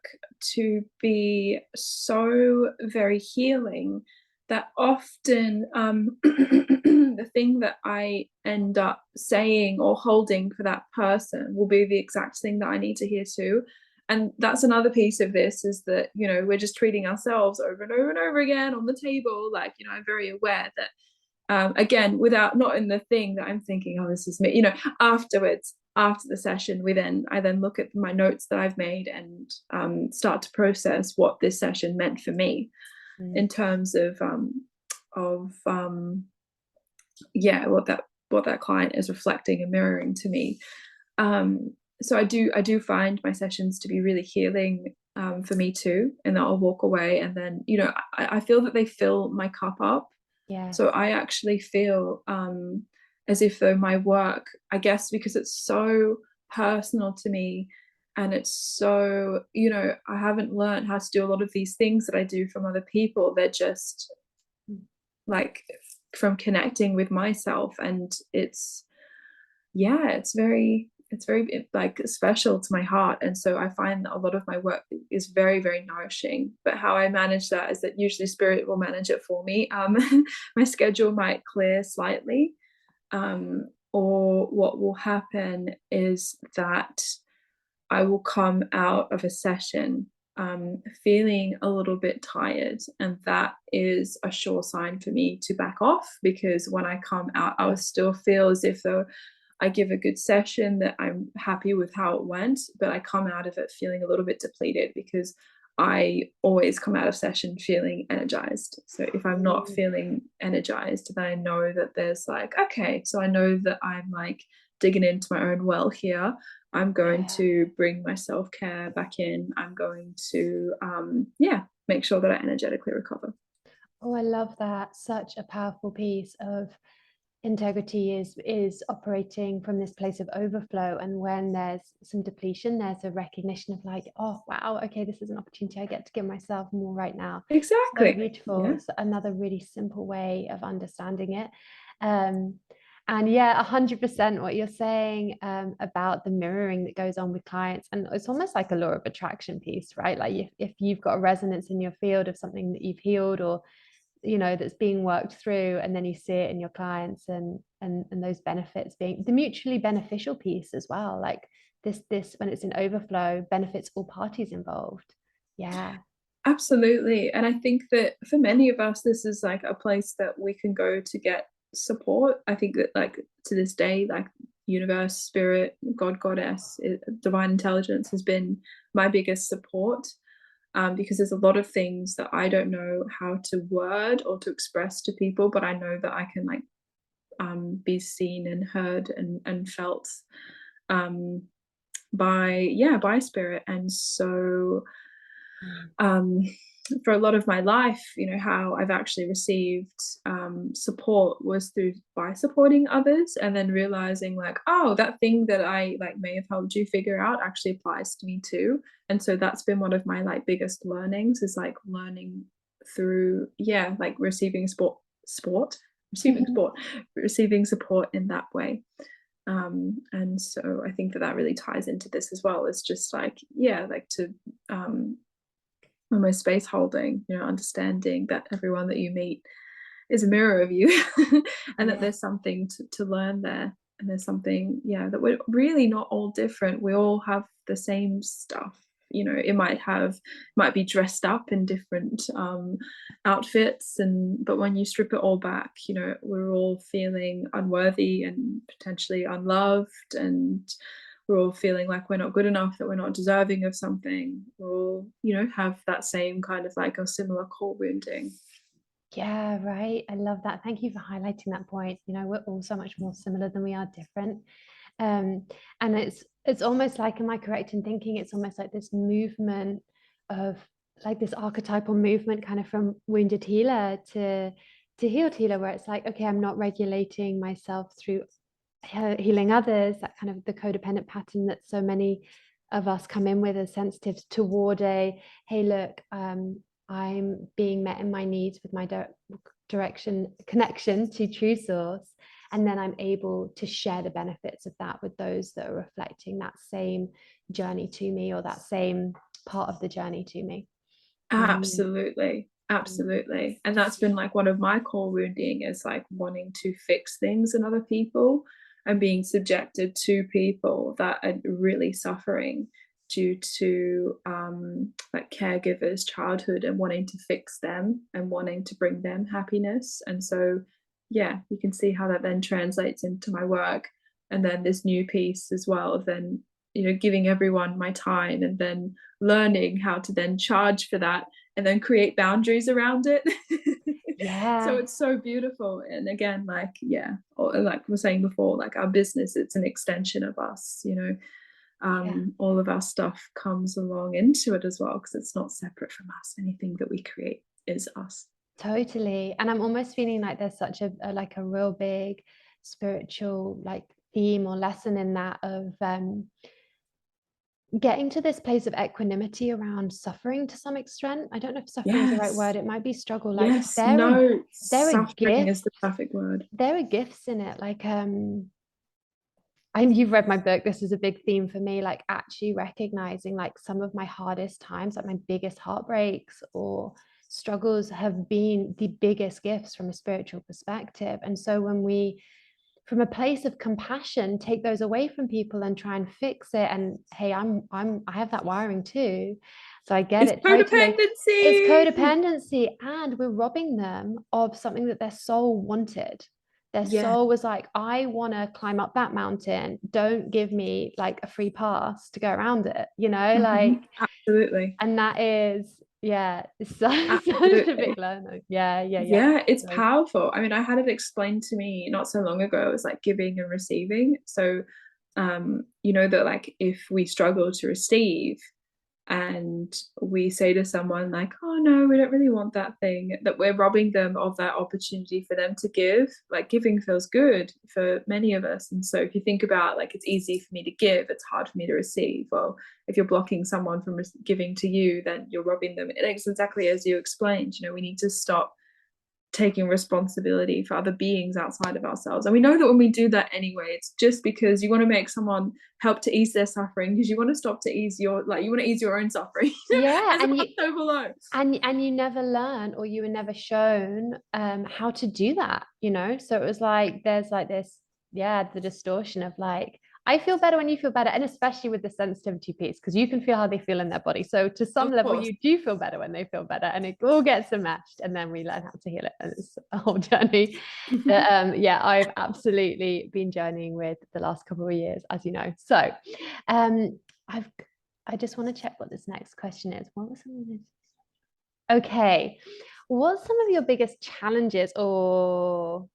to be so very healing that often the thing that I end up saying or holding for that person will be the exact thing that I need to hear too. And that's another piece of this, is that, you know, we're just treating ourselves over and over and over again on the table. Like, you know, I'm very aware that, again, without, not in the thing that I'm thinking, oh, this is me, you know, afterwards, after the session, I then look at my notes that I've made and start to process what this session meant for me in terms of yeah, what that client is reflecting and mirroring to me. So I do find my sessions to be really healing for me too, and that I'll walk away and then, you know, I feel that they fill my cup up. Yeah. So I actually feel as if though my work, I guess because it's so personal to me, and it's so, you know, I haven't learned how to do a lot of these things that I do from other people. They're just like from connecting with myself, and it's, yeah, it's very like special to my heart. And so I find that a lot of my work is very, very nourishing. But how I manage that is that usually spirit will manage it for me. My schedule might clear slightly, or what will happen is that I will come out of a session feeling a little bit tired, and that is a sure sign for me to back off, because when I come out, I will still feel as if though I give a good session, that I'm happy with how it went, but I come out of it feeling a little bit depleted, because I always come out of session feeling energized. So if I'm not feeling energized, then I know that there's like, okay, so I know that I'm like digging into my own well here. I'm going to bring my self-care back in. I'm going to make sure that I energetically recover. Oh, I love that. Such a powerful piece of integrity is operating from this place of overflow, and when there's some depletion, there's a recognition of like, oh wow, okay, this is an opportunity, I get to give myself more right now. So Exactly. beautiful. Yeah. It's another really simple way of understanding it. And yeah, 100% what you're saying about the mirroring that goes on with clients, and it's almost like a law of attraction piece, right? Like if you've got a resonance in your field of something that you've healed, or you know, that's being worked through, and then you see it in your clients, and those benefits being the mutually beneficial piece as well, like this when it's in overflow benefits all parties involved. Yeah. Absolutely. And I think that for many of us, this is like a place that we can go to get support. I think that, like, to this day, like, universe, spirit, God, goddess, divine intelligence has been my biggest support, because there's a lot of things that I don't know how to word or to express to people, but I know that I can, like, be seen and heard and felt um, by spirit. And so for a lot of my life, you know, how I've actually received support was through by supporting others, and then realizing like, oh, that thing that I like may have helped you figure out actually applies to me too. And so that's been one of my like biggest learnings, is like learning through, yeah, like receiving receiving support in that way. And so I think that that really ties into this as well. It's just like, yeah, like to almost space holding, you know, understanding that everyone that you meet is a mirror of you, and that Yeah. there's something to learn there. And there's something, yeah, that we're really not all different. We all have the same stuff. it might be dressed up in different outfits, but when you strip it all back, we're all feeling unworthy and potentially unloved, and we're all feeling like we're not good enough, that we're not deserving of something. We're all, have that same kind of like a similar core wounding. Yeah, right. I love that. Thank you for highlighting that point. We're all so much more similar than we are different. And it's almost like, am I correct in thinking it's almost like this movement of like this archetypal movement kind of from wounded healer to healed healer, where it's like, okay, I'm not regulating myself through healing others, that kind of the codependent pattern that so many of us come in with as sensitives, toward a, hey, look, I'm being met in my needs with my direction connection to true source, and then I'm able to share the benefits of that with those that are reflecting that same journey to me, or that same part of the journey to me. Absolutely. And that's been like one of my core wounding, is like wanting to fix things in other people and being subjected to people that are really suffering due to like caregivers' childhood, and wanting to fix them and wanting to bring them happiness. And so yeah, you can see how that then translates into my work. And then this new piece as well of then, giving everyone my time, and then learning how to then charge for that, and then create boundaries around it. Yeah. So it's so beautiful. And again, like, yeah, or like we were saying before, like our business, it's an extension of us, all of our stuff comes along into it as well, because it's not separate from us. Anything that we create is us. Totally. And I'm almost feeling like there's such a like a real big spiritual like theme or lesson in that, of getting to this place of equanimity around suffering to some extent. I don't know if suffering is the right word. It might be struggle. Like Yes, no, there are suffering gifts. is the perfect word. There are gifts in it. Like and you've read my book. This is a big theme for me, like actually recognizing like some of my hardest times, like my biggest heartbreaks or struggles, have been the biggest gifts from a spiritual perspective. And so when we, from a place of compassion, take those away from people and try and fix it, and hey, I have that wiring too, so I get It's it totally. It's codependency. codependency, and we're robbing them of something that their soul wanted. Their Yeah. soul was like, I want to climb up that mountain, don't give me like a free pass to go around it, like. Absolutely. And that is, yeah, it's such a big learner. Yeah, it's powerful. I mean, I had it explained to me not so long ago. It was like giving and receiving. So that like if we struggle to receive, and we say to someone like, oh no, we don't really want that thing, that we're robbing them of that opportunity for them to give. Like giving feels good for many of us. And so if you think about, like, it's easy for me to give, it's hard for me to receive. Well, if you're blocking someone from giving to you, then you're robbing them. It's exactly as you explained. We need to stop taking responsibility for other beings outside of ourselves. And we know that when we do that anyway, it's just because you want to make someone help to ease their suffering, because you want to stop to ease you want to ease your own suffering. Yeah, as opposed to below. And you never learn, or you were never shown how to do that, so it was like there's like this, the distortion of like, I feel better when you feel better, and especially with the sensitivity piece, because you can feel how they feel in their body, so to some level you do feel better when they feel better, and it all gets enmeshed, and then we learn how to heal it, and it's a whole journey that I've absolutely been journeying with the last couple of years, as you know. So I just want to check what this next question is. What was some of this? Okay. What's some of your biggest challenges, or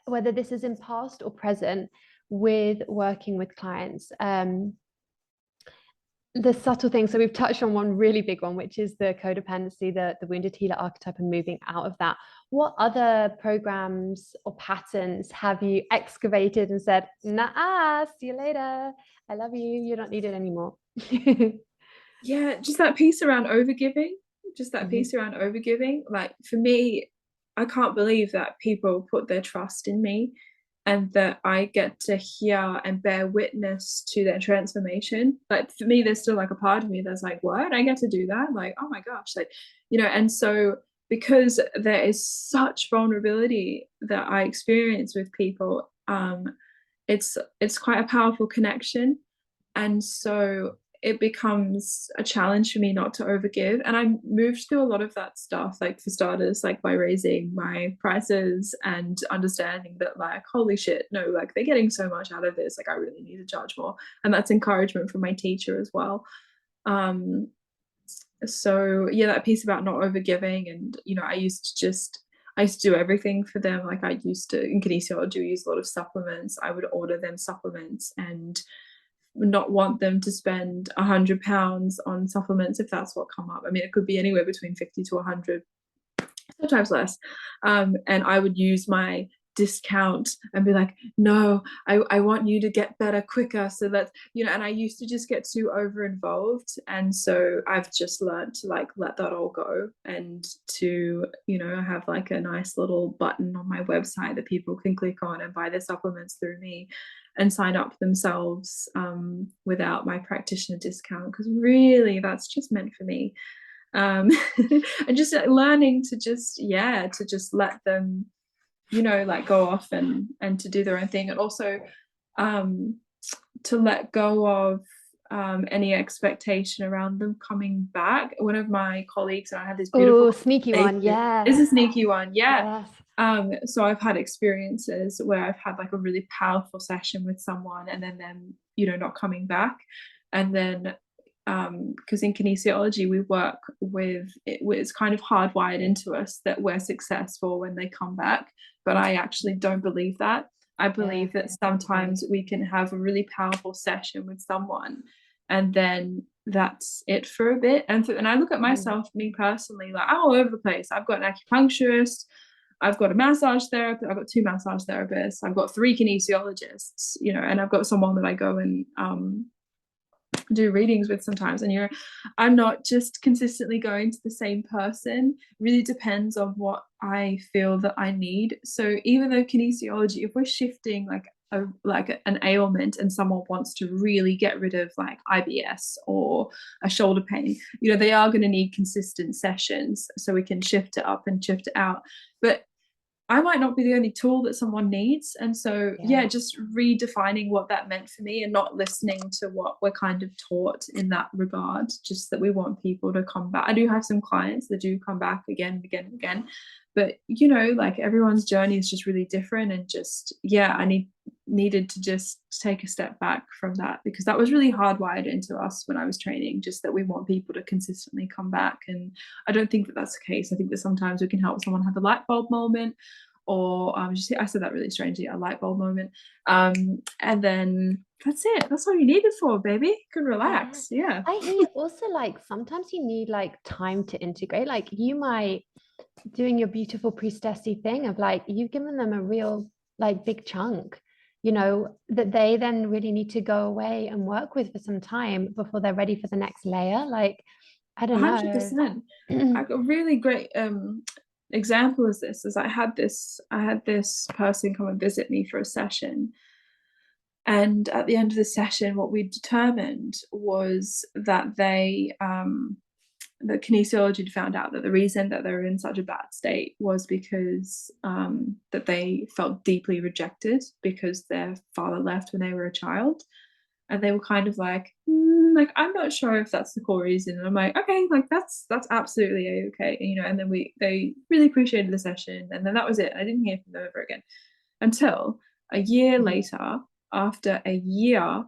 whether this is in past or present, with working with clients? The subtle things. So we've touched on one really big one, which is the codependency, the wounded healer archetype, and moving out of that. What other programs or patterns have you excavated and said, nah, see you later, I love you, you're not needed anymore? Yeah, just that piece around overgiving. Like, for me, I can't believe that people put their trust in me, and that I get to hear and bear witness to their transformation. Like, for me, there's still like a part of me that's like, what? I get to do that? Like, oh my gosh. Like, and so because there is such vulnerability that I experience with people, it's quite a powerful connection. And so it becomes a challenge for me not to overgive. And I moved through a lot of that stuff, like for starters, like by raising my prices and understanding that, like, holy shit, no, like they're getting so much out of this, like I really need to charge more. And that's encouragement from my teacher as well. So yeah, that piece about not overgiving, and I used to do everything for them. Like I used to, in kinesiology, we use a lot of supplements. I would order them supplements and not want them to spend £100 on supplements if that's what come up. I mean, it could be anywhere between 50 to 100, sometimes less. And I would use my discount and be like, no, I want you to get better quicker, so that and I used to just get too over involved. And so I've just learned to like let that all go, and to have like a nice little button on my website that people can click on and buy their supplements through me and sign up themselves without my practitioner discount, because really that's just meant for me. And just learning to just let them like go off and to do their own thing, and also to let go of any expectation around them coming back. One of my colleagues and I had this beautiful sneaky one. Yes. Is a sneaky one. Yeah. Yes. So I've had experiences where I've had like a really powerful session with someone and then them not coming back. And then because in kinesiology we work with it's kind of hardwired into us that we're successful when they come back, but I actually don't believe that. I believe that sometimes we can have a really powerful session with someone and then that's it for a bit. And I look at myself, me personally, like I'm all over the place. I've got an acupuncturist, I've got a massage therapist, I've got 2 massage therapists, I've got 3 kinesiologists, and I've got someone that I go and do readings with sometimes. And I'm not just consistently going to the same person. It really depends on what I feel that I need. So even though kinesiology, if we're shifting like an ailment and someone wants to really get rid of like IBS or a shoulder pain, they are going to need consistent sessions so we can shift it up and shift it out. But I might not be the only tool that someone needs. And so, just redefining what that meant for me and not listening to what we're kind of taught in that regard, just that we want people to come back. I do have some clients that do come back again and again and again. But, like everyone's journey is just really different. And just, I needed to just take a step back from that, because that was really hardwired into us when I was training, just that we want people to consistently come back. And I don't think that that's the case. I think that sometimes we can help someone have a light bulb moment, or I said that really strangely, a light bulb moment. And then that's it. That's all you need it for, baby. You can relax. Yeah. I hear also like sometimes you need like time to integrate. Like you might doing your beautiful priestessy thing of like you've given them a real like big chunk, that they then really need to go away and work with for some time before they're ready for the next layer. Like I don't 100%. know. A really great example is this, I had this person come and visit me for a session, and at the end of the session what we determined was that the kinesiology had found out that the reason that they were in such a bad state was because that they felt deeply rejected because their father left when they were a child. And they were kind of like, like, I'm not sure if that's the core reason. And I'm like, okay, like that's absolutely okay. And then they really appreciated the session. And then that was it. I didn't hear from them ever again until a year later, after a year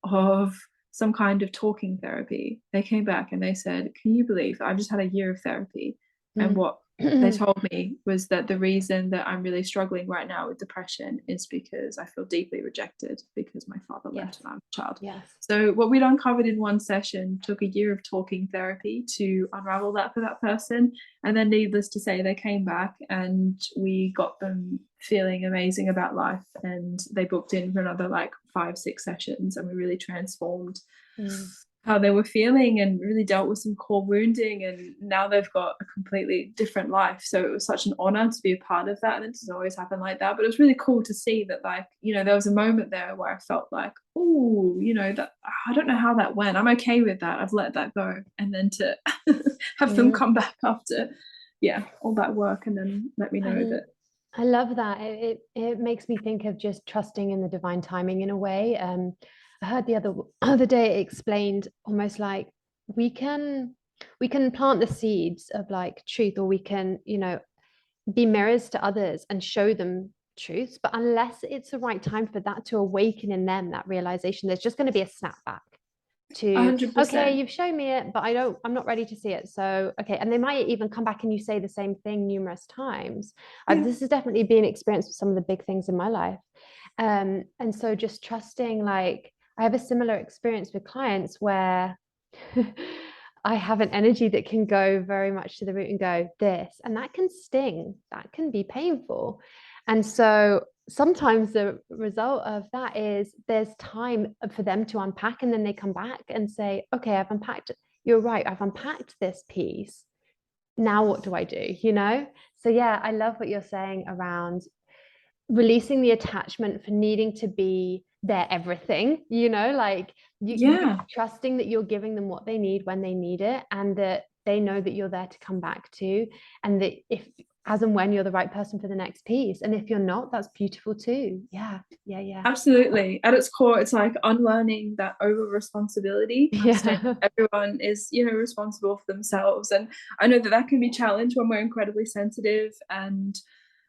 of some kind of talking therapy, they came back and they said, can you believe I've just had a year of therapy? And what they told me was that the reason that I'm really struggling right now with depression is because I feel deeply rejected because my father left when I was a child. Yes. So what we'd uncovered in one session took a year of talking therapy to unravel that for that person. And then needless to say, they came back and we got them feeling amazing about life, and they booked in for another like 5-6 sessions, and we really transformed how they were feeling and really dealt with some core wounding, and now they've got a completely different life. So it was such an honor to be a part of that, and it doesn't always happen like that, but it was really cool to see that, like, there was a moment there where I felt like, oh, that I don't know how that went, I'm okay with that, I've let that go. And then to have them come back after all that work and then let me know that I love that. It makes me think of just trusting in the divine timing in a way. I heard the other day it explained almost like we can plant the seeds of like truth, or we can, be mirrors to others and show them truths, but unless it's the right time for that to awaken in them, that realization, there's just going to be a snapback to, okay, 100%. you've shown me it, but I'm not ready to see it. So, okay. And they might even come back and you say the same thing numerous times. Yeah. This has definitely been experienced with some of the big things in my life. And so just trusting, like, I have a similar experience with clients where I have an energy that can go very much to the root and go this, and that can sting, that can be painful. And so sometimes the result of that is there's time for them to unpack, and then they come back and say, okay, I've unpacked, you're right, I've unpacked this piece. Now what do I do? So yeah, I love what you're saying around releasing the attachment for needing to be their everything, like you Yeah. trusting that you're giving them what they need when they need it, and that they know that you're there to come back to, and that if, as and when, you're the right person for the next piece, and if you're not, that's beautiful too. Yeah. Absolutely. At its core, it's like unlearning that over responsibility, understanding Yeah. everyone is, responsible for themselves. And I know that that can be challenged when we're incredibly sensitive and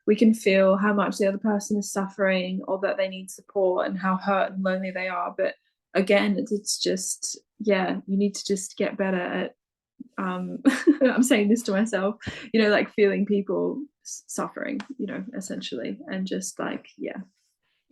we can feel how much the other person is suffering or that they need support and how hurt and lonely they are. But again, it's just, yeah, you need to just get better at, I'm saying this to myself, like feeling people suffering, essentially, and just like, yeah,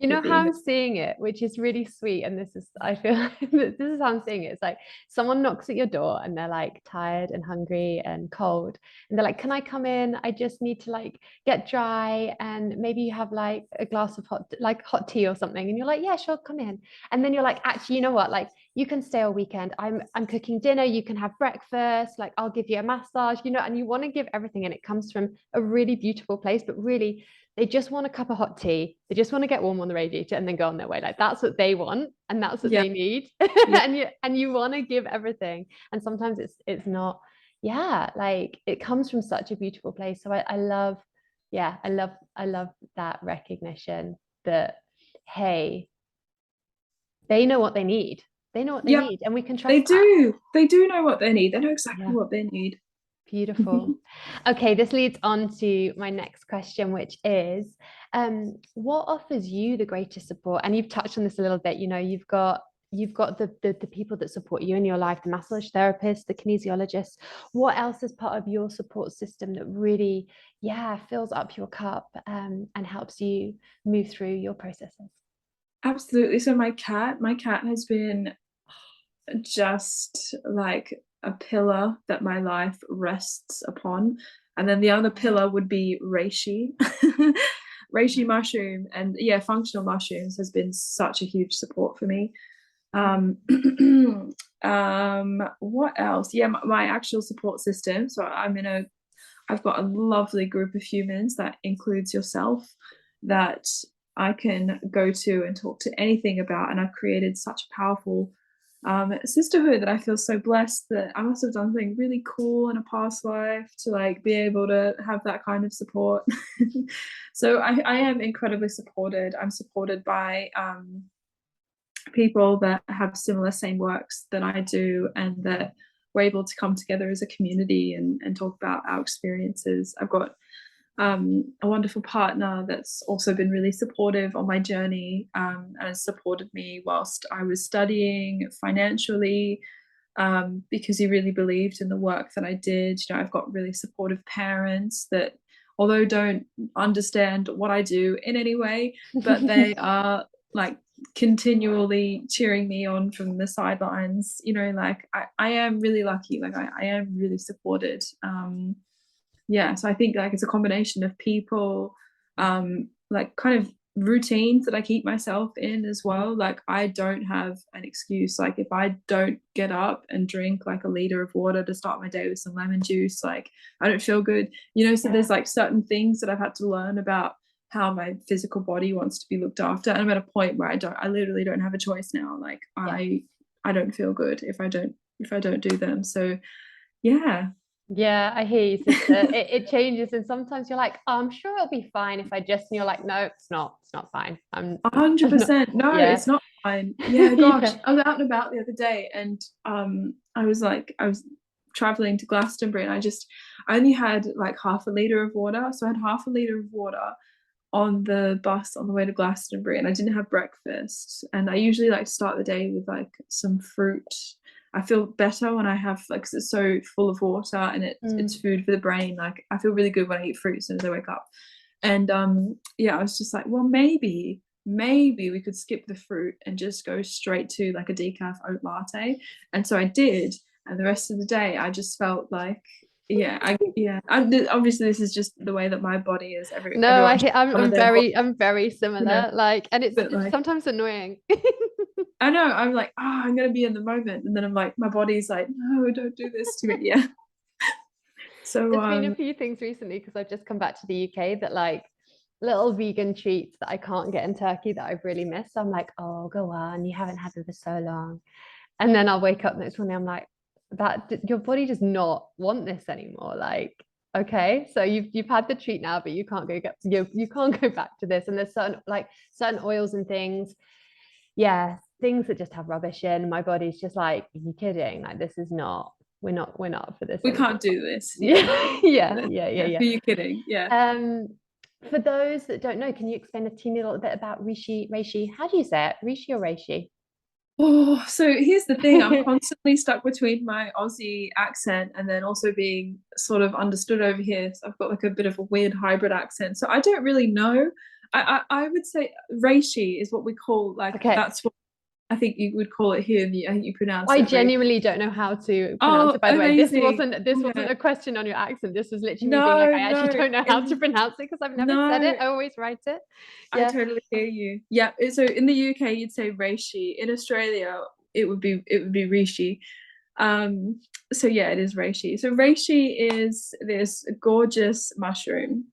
You know it how being I'm seeing it, which is really sweet. And this is, I feel like this is how I'm seeing it. It's like someone knocks at your door and they're like tired and hungry and cold. And they're like, can I come in? I just need to like get dry. And maybe you have like a glass of hot tea or something. And you're like, yeah, sure, come in. And then you're like, actually, you know what? Like you can stay all weekend. I'm cooking dinner. You can have breakfast. Like I'll give you a massage, and you want to give everything. And it comes from a really beautiful place, but really, they just want a cup of hot tea. They just want to get warm on the radiator and then go on their way. Like that's what they want and that's what yeah, they need. yeah, and you want to give everything. And sometimes it's not, yeah, like it comes from such a beautiful place. So I love, yeah, I love that recognition that, hey, they know what they need. They know what they yep. need, and we can They trust that. do. They do know what they need. They know exactly Yeah. what they need. Beautiful. Okay, this leads on to my next question, which is, what offers you the greatest support? And you've touched on this a little bit. You've got the people that support you in your life, the massage therapist, the kinesiologist. What else is part of your support system that really, yeah, fills up your cup, and helps you move through your processes? Absolutely. So my cat has been just like a pillar that my life rests upon. And then the other pillar would be reishi. Reishi mushroom and yeah, functional mushrooms has been such a huge support for me. Um, what else? Yeah, my actual support system. So I've got a lovely group of humans that includes yourself that I can go to and talk to anything about. And I've created such a powerful sisterhood that I feel so blessed that I must have done something really cool in a past life to like be able to have that kind of support. So I am incredibly supported. I'm supported by people that have similar same works that I do and that we're able to come together as a community and talk about our experiences. I've got a wonderful partner that's also been really supportive on my journey and has supported me whilst I was studying financially because he really believed in the work that I did. I've got really supportive parents that, although don't understand what I do in any way, but they are like continually cheering me on from the sidelines. Like I am really lucky. Like I am really supported. Yeah, so I think like it's a combination of people, like kind of routines that I keep myself in as well. Like I don't have an excuse. Like if I don't get up and drink like a liter of water to start my day with some lemon juice, like I don't feel good. So Yeah. there's like certain things that I've had to learn about how my physical body wants to be looked after. And I'm at a point where I literally don't have a choice now. Like Yeah. I don't feel good if I don't do them. So yeah. Yeah, I hear you, sister. It changes, and sometimes you're like, oh, I'm sure it'll be fine if I just. And you're like, no, it's not. It's not fine. I'm not. 100%. No, Yeah, it's not fine. Yeah, gosh, Yeah. I was out and about the other day, and I was traveling to Glastonbury, and I only had like half a liter of water, so I had half a liter of water on the bus on the way to Glastonbury, and I didn't have breakfast. And I usually like to start the day with like some fruit. I feel better when I have like, 'cause it's so full of water and it's food for the brain. Like I feel really good when I eat fruit as soon as I wake up. And yeah, I was just like, well, maybe we could skip the fruit and just go straight to like a decaf oat latte. And so I did, and the rest of the day I just felt like, obviously this is just the way that my body is. No, Everyone should follow their body, I'm very you know, similar. Like, and but it's like sometimes annoying. I know, I'm like, I'm gonna be in the moment, and then I'm like, my body's like, no, don't do this to me. Yeah. So There's been a few things recently because I've just come back to the UK that like little vegan treats that I can't get in Turkey that I've really missed. So I'm like, oh, go on, you haven't had them for so long. And then I'll wake up next morning, I'm like, that your body does not want this anymore. Like, okay, so you've had the treat now, but you can't go back to this. And there's certain oils and things, yeah, things that just have rubbish in. My body's just like, are you kidding? Like, this is not, we're not for this we anymore. can't do this. Yeah, yeah. Who are you kidding? Yeah. Um, for those that don't know, can you explain a teeny little bit about reishi? How do you say it? Reishi or reishi? Oh, so here's the thing. I'm constantly stuck between my Aussie accent and then also being sort of understood over here. So I've got like a bit of a weird hybrid accent. So I don't really know. I would say reishi is what we call, like, Okay. that's what I think you would call it here. I think you pronounce I it reishi. genuinely don't know how to pronounce Oh, it, by the way. amazing. This Yeah. wasn't a question on your accent. This was literally me being like, No, I actually no. don't know how to pronounce it because I've never said No, it. I always write it. I Yeah. totally hear you. Yeah. So in the UK, you'd say reishi. In Australia, it would be rishi. Um, so yeah, it is reishi. So reishi is this gorgeous mushroom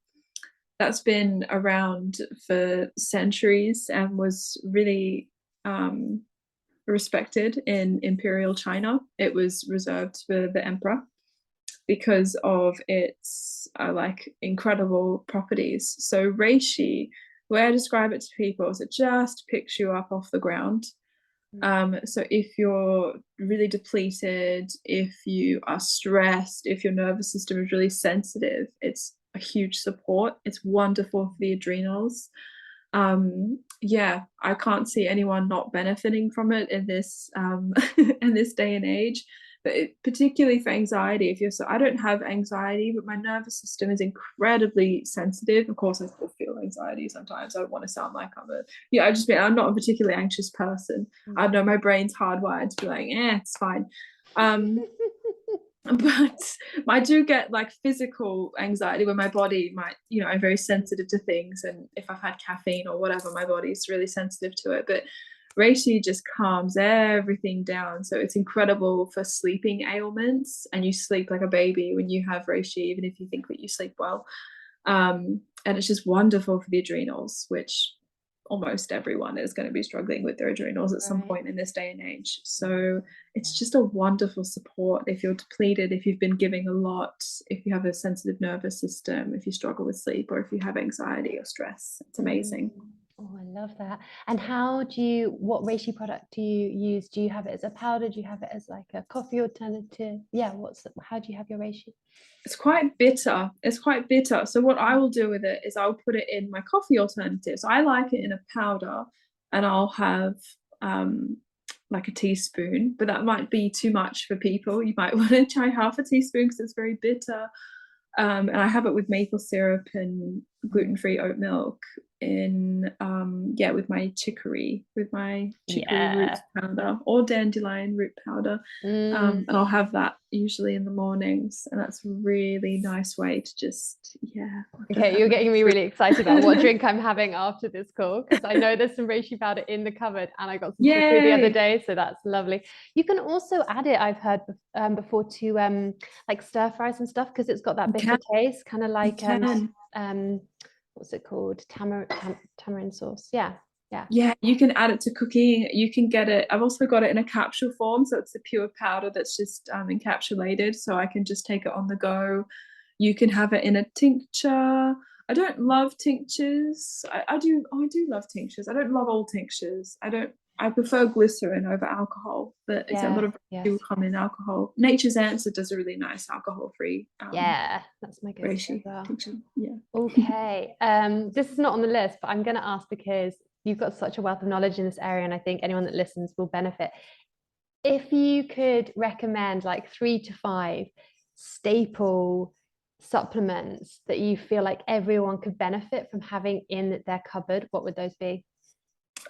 that's been around for centuries and was really respected in imperial China. It was reserved for the emperor because of its like incredible properties. So reishi, the way I describe it to people is it just picks you up off the ground. So if you're really depleted, if you are stressed, if your nervous system is really sensitive, it's a huge support. It's wonderful for the adrenals. Yeah, I can't see anyone not benefiting from it in this in this day and age. But particularly for anxiety, if you're so, I don't have anxiety, but my nervous system is incredibly sensitive. Of course, I still feel anxiety sometimes. I don't want to sound like I'm not a particularly anxious person. I know my brain's hardwired to be like, it's fine. But I do get like physical anxiety where my body might, I'm very sensitive to things, and if I've had caffeine or whatever, my body's really sensitive to it. But reishi just calms everything down, so it's incredible for sleeping ailments, and you sleep like a baby when you have reishi, even if you think that you sleep well. And it's just wonderful for the adrenals, which almost everyone is going to be struggling with their adrenals at some point in this day and age. So it's just a wonderful support if you're depleted, if you've been giving a lot, if you have a sensitive nervous system, if you struggle with sleep, or if you have anxiety or stress. It's amazing. Oh, I love that. And what reishi product do you use? Do you have it as a powder? Do you have it as like a coffee alternative? Yeah, how do you have your reishi? It's quite bitter. It's quite bitter. So what I will do with it is I'll put it in my coffee alternative. So I like it in a powder, and I'll have like a teaspoon, but that might be too much for people. You might want to try half a teaspoon because it's very bitter. And I have it with maple syrup and gluten-free oat milk with my chicory root powder or dandelion root powder. And I'll have that usually in the mornings, and that's a really nice way to just Okay, you're getting me really excited about what drink I'm having after this call, because I know there's some reishi powder in the cupboard, and I got some chicory the other day, so that's lovely. You can also add it, I've heard before, to like stir fries and stuff, because it's got that bitter taste, kind of like what's it called, tamarind sauce. Yeah, you can add it to cooking. You can get it. I've also got it in a capsule form, so it's a pure powder that's just encapsulated, so I can just take it on the go. You can have it in a tincture. I don't love tinctures. I do love tinctures. I don't love all tinctures. I don't I prefer glycerin over alcohol, but it's a lot of yes. will come in alcohol. Nature's Answer does a really nice alcohol-free Yeah, that's my go-to as reishi well. tincture. Yeah. Okay. This is not on the list, but I'm going to ask because you've got such a wealth of knowledge in this area, and I think anyone that listens will benefit. If you could recommend like 3 to 5 staple supplements that you feel like everyone could benefit from having in their cupboard, what would those be?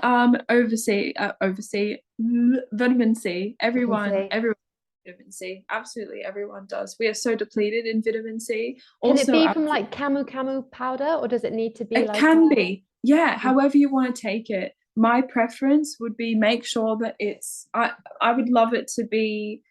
Oversee vitamin C. Vitamin C. Everyone vitamin C. Absolutely everyone does. We are so depleted in vitamin C. Can it Also, be from like camu powder, or does it need to be it like can be, yeah, Mm. however you want to take it. My preference would be make sure that I would love it to be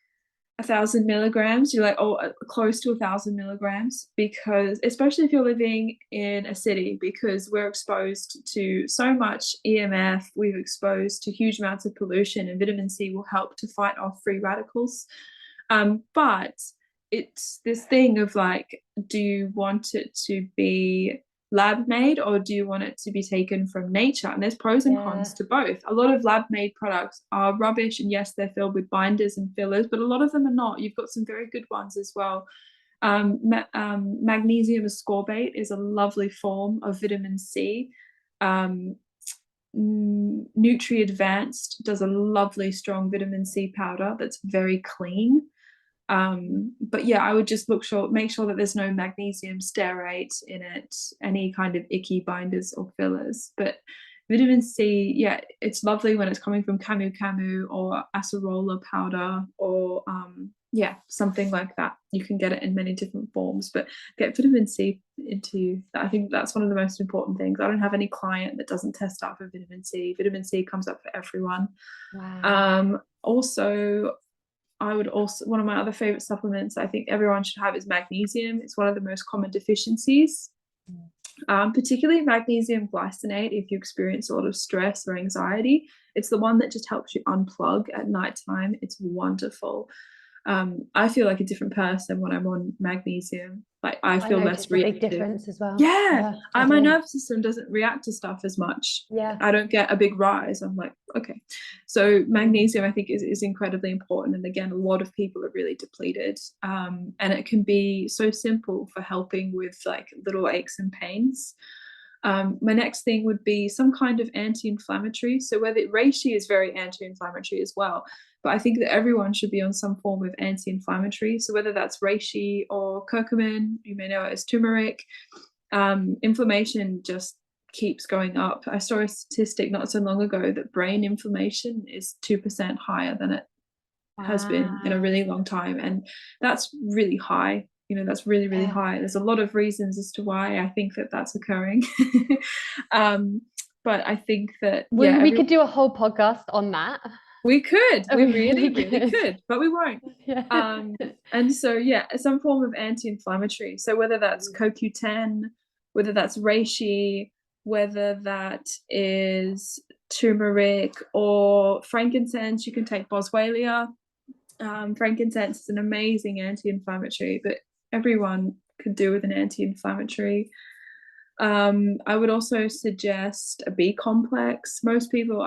1,000 milligrams. You're like, oh, close to 1,000 milligrams, because especially if you're living in a city, because we're exposed to so much EMF, we're exposed to huge amounts of pollution, and vitamin C will help to fight off free radicals. But it's this thing of like, do you want it to be lab made, or do you want it to be taken from nature? And there's pros and cons to both. A lot of lab made products are rubbish, and yes, they're filled with binders and fillers, but a lot of them are not. You've got some very good ones as well. Magnesium ascorbate is a lovely form of vitamin C. Nutri Advanced does a lovely strong vitamin C powder that's very clean. But yeah, I would just make sure that there's no magnesium stearate in it, any kind of icky binders or fillers. But vitamin C, yeah, it's lovely when it's coming from camu or acerola powder, or yeah, something like that. You can get it in many different forms, but get vitamin C into you. I think that's one of the most important things. I don't have any client that doesn't test out for vitamin C. Vitamin C comes up for everyone. Wow. Also, one of my other favorite supplements I think everyone should have is magnesium. It's one of the most common deficiencies, particularly magnesium glycinate. If you experience a lot of stress or anxiety, it's the one that just helps you unplug at nighttime. It's wonderful. I feel like a different person when I'm on magnesium. Like I feel less reactive. Big difference as well. Yeah, my nervous system doesn't react to stuff as much. Yeah, I don't get a big rise. I'm like, okay. So magnesium, I think, is incredibly important. And again, a lot of people are really depleted. And it can be so simple for helping with like little aches and pains. My next thing would be some kind of anti-inflammatory. So whether reishi is very anti-inflammatory as well, but I think that everyone should be on some form of anti-inflammatory. So whether that's reishi or curcumin, you may know it as turmeric, inflammation just keeps going up. I saw a statistic not so long ago that brain inflammation is 2% higher than it has been in a really long time. And that's really high. That's really, really high. There's a lot of reasons as to why I think that that's occurring. But I think that, yeah, we could do a whole podcast on that. We could. We really, really really could, but we won't. Yeah. And so, yeah, some form of anti-inflammatory. So whether that's CoQ10, whether that's reishi, whether that is turmeric or frankincense, you can take boswellia. Frankincense is an amazing anti-inflammatory, but everyone could do with an anti-inflammatory. I would also suggest a B complex. Most people,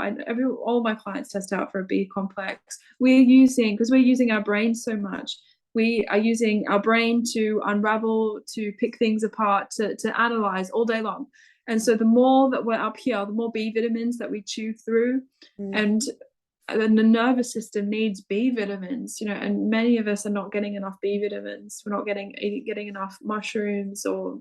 all my clients test out for a B complex. Because we're using our brain so much, we are using our brain to unravel, to pick things apart, to analyze all day long. And so the more that we're up here, the more B vitamins that we chew through. And the nervous system needs B vitamins, and many of us are not getting enough B vitamins. We're not getting enough mushrooms or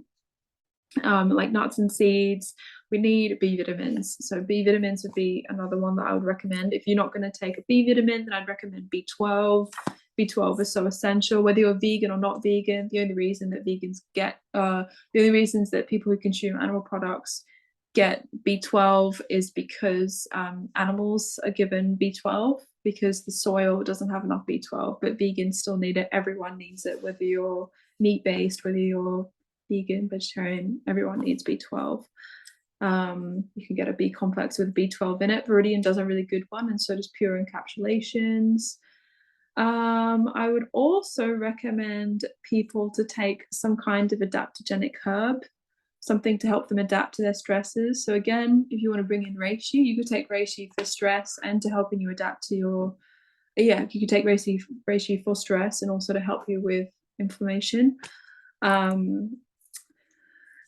like nuts and seeds. We need B vitamins. So B vitamins would be another one that I would recommend. If you're not going to take a B vitamin, then I'd recommend B12. B12 is so essential, whether you're vegan or not vegan. The only reason that the only reasons that people who consume animal products get B12 is because animals are given B12 because the soil doesn't have enough B12, but vegans still need it. Everyone needs it, whether you're meat-based, whether you're vegan, vegetarian, everyone needs B12. You can get a B complex with B12 in it. Viridian does a really good one, and so does Pure Encapsulations. I would also recommend people to take some kind of adaptogenic herb. something to help them adapt to their stresses. So again, if you want to bring in reishi, you could take reishi for stress and to helping you adapt to your, you could take reishi for stress and also to help you with inflammation.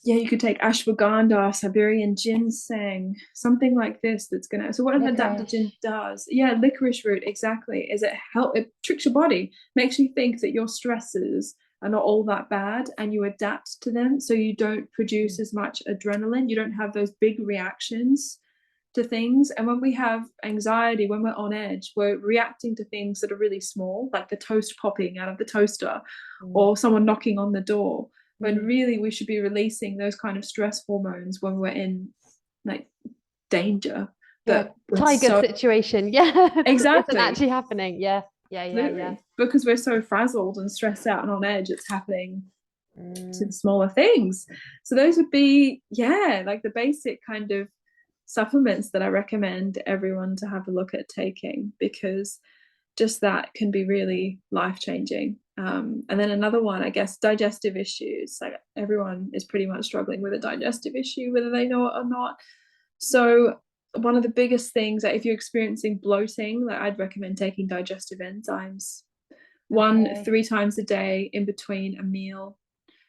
You could take ashwagandha, Siberian ginseng, something like this that's gonna. So what an adaptogen does, licorice root, exactly, is it tricks your body, makes you think that your stresses are not all that bad, and you adapt to them, so you don't produce as much adrenaline, you don't have those big reactions to things. And when we have anxiety, when we're on edge, we're reacting to things that are really small, like the toast popping out of the toaster or someone knocking on the door, when really we should be releasing those kind of stress hormones when we're in like danger. Tiger situation. Exactly. It's actually happening. Yeah. Because we're so frazzled and stressed out and on edge, it's happening to the smaller things. So those would be like the basic kind of supplements that I recommend everyone to have a look at taking, because just that can be really life-changing. And then another one, I guess, digestive issues. Like everyone is pretty much struggling with a digestive issue, whether they know it or not. So one of the biggest things, that if you're experiencing bloating, like I'd recommend taking digestive enzymes 3 times a day in between a meal.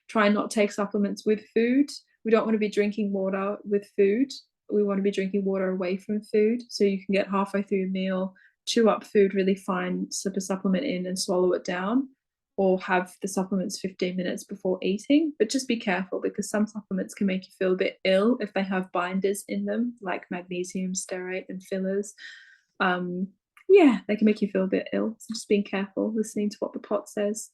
Try and not take supplements with food. We don't want to be drinking water with food. We want to be drinking water away from food, so you can get halfway through your meal, chew up food really fine, slip a supplement in and swallow it down, or have the supplements 15 minutes before eating. But just be careful, because some supplements can make you feel a bit ill if they have binders in them, like magnesium, stearate and fillers. They can make you feel a bit ill, so just being careful, listening to what the pot says.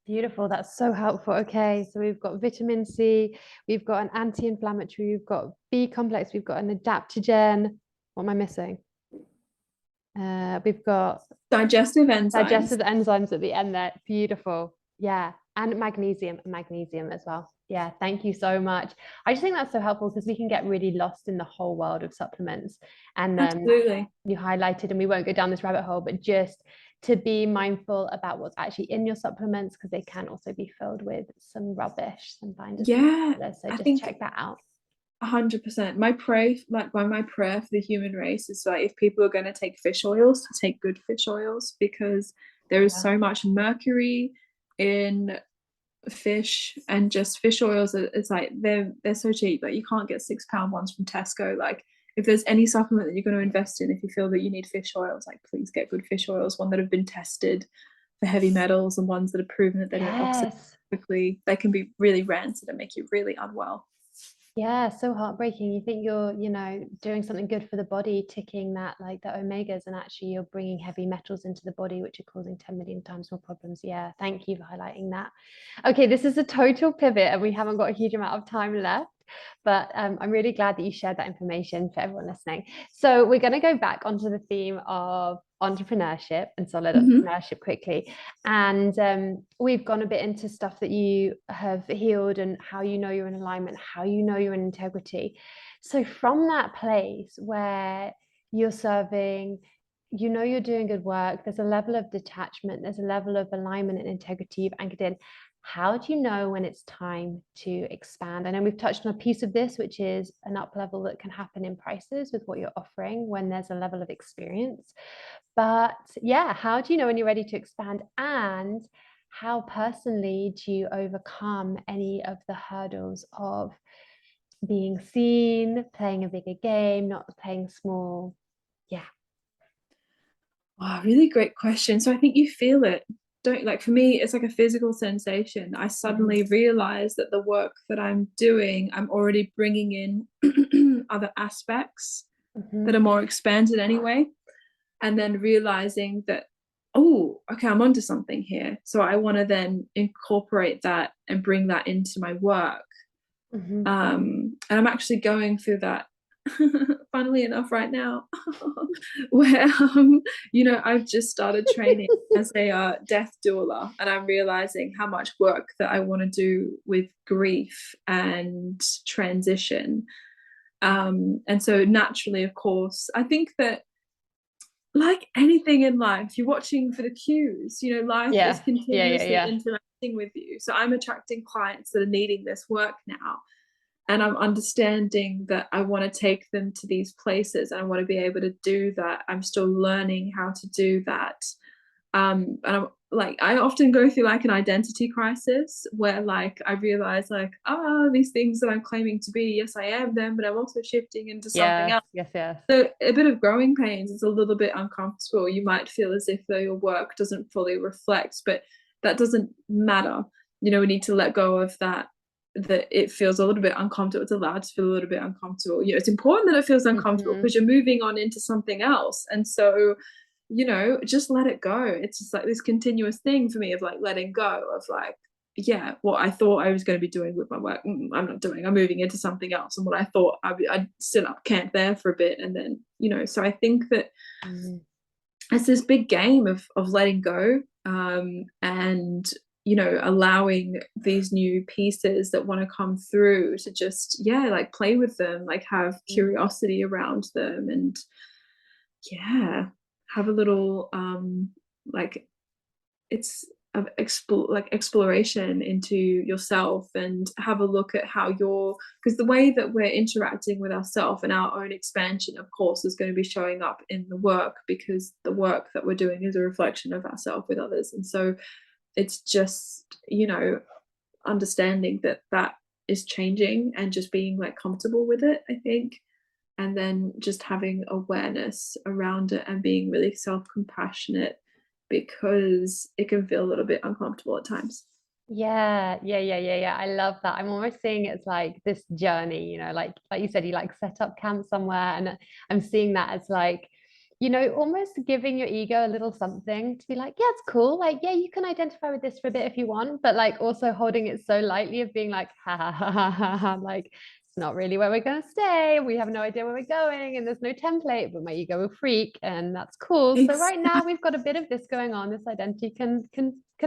Beautiful. That's so helpful. Okay, so we've got vitamin C, we've got an anti-inflammatory, we've got B complex, we've got an adaptogen. What am I missing? We've got digestive enzymes at the end there. Beautiful. And magnesium as well. Thank you so much. I just think that's so helpful, because we can get really lost in the whole world of supplements, and absolutely, you highlighted, and we won't go down this rabbit hole, but just to be mindful about what's actually in your supplements, because they can also be filled with some rubbish, some binders. So just check that out. 100%. My prayer for the human race is like, if people are going to take fish oils, to take good fish oils, because there is so much mercury in fish, and just fish oils it's like they're so cheap, like you can't get £6 ones from Tesco. Like if there's any supplement that you're going to invest in, if you feel that you need fish oils, like please get good fish oils, one that have been tested for heavy metals, and ones that are proven that they don't oxidize quickly. They can be really rancid and make you really unwell. So heartbreaking. You think you're, doing something good for the body, ticking that, like the omegas, and actually you're bringing heavy metals into the body, which are causing 10 million times more problems. Thank you for highlighting that. Okay, this is a total pivot, and we haven't got a huge amount of time left, but I'm really glad that you shared that information for everyone listening. So we're going to go back onto the theme of entrepreneurship and solid entrepreneurship quickly, and we've gone a bit into stuff that you have healed, and how you know you're in alignment, how you know you're in integrity. So from that place where you're serving, you're doing good work, there's a level of detachment, there's a level of alignment and integrity you've anchored in. How do you know when it's time to expand? I know we've touched on a piece of this, which is an up level that can happen in prices with what you're offering when there's a level of experience. But how do you know when you're ready to expand? And how personally do you overcome any of the hurdles of being seen, playing a bigger game, not playing small? Wow, really great question. So I think you feel it. For me, it's like a physical sensation. I suddenly realize that the work that I'm doing, I'm already bringing in other aspects that are more expanded anyway. And then realizing that, I'm onto something here. So I want to then incorporate that and bring that into my work. And I'm actually going through that, funnily enough, right now, where I've just started training as a death doula, and I'm realizing how much work that I want to do with grief and transition. And so naturally, of course, I think that, like anything in life, you're watching for the cues. Life is continuously interacting connecting with you. So I'm attracting clients that are needing this work now. And I'm understanding that I want to take them to these places and I want to be able to do that. I'm still learning how to do that. And I'm like, I often go through like an identity crisis where like I realize like, these things that I'm claiming to be, yes, I am them, but I'm also shifting into something else. Yes. So a bit of growing pains is a little bit uncomfortable. You might feel as if though your work doesn't fully reflect, but that doesn't matter. We need to let go of that it feels a little bit uncomfortable. It's allowed to feel a little bit uncomfortable. It's important that it feels uncomfortable because you're moving on into something else. And so, just let it go. It's just like this continuous thing for me of like letting go of like, yeah, what I thought I was going to be doing with my work, I'm not doing. I'm moving into something else. And what I thought I'd sit up camp there for a bit. And then, so I think that it's this big game of letting go, and allowing these new pieces that want to come through to just like play with them, like have curiosity around them, and have a little like it's exploration into yourself, and have a look at how because the way that we're interacting with ourselves and our own expansion, of course, is going to be showing up in the work, because the work that we're doing is a reflection of ourselves with others. And so it's just understanding that is changing and just being like comfortable with it, I think, and then just having awareness around it and being really self-compassionate, because it can feel a little bit uncomfortable at times. Yeah. I love that. I'm almost seeing it as like this journey, like you said, you like set up camp somewhere, and I'm seeing that as like, almost giving your ego a little something to be like, yeah, it's cool. Like, yeah, you can identify with this for a bit if you want, but like also holding it so lightly of being like, ha, like, it's not really where we're going to stay. We have no idea where we're going, and there's no template, but my ego will freak, and that's cool. So right now we've got a bit of this going on. This identity can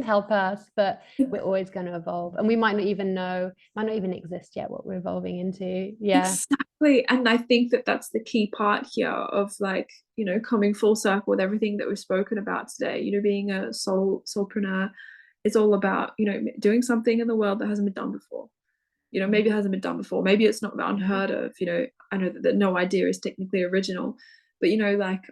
help us, but we're always going to evolve, and we might not even know, might not even exist yet, what we're evolving into. Exactly. And I think that that's the key part here of like, coming full circle with everything that we've spoken about today. Being a soulpreneur is all about, doing something in the world that hasn't been done before. Maybe it hasn't been done before, maybe it's not unheard of. I know that no idea is technically original, but like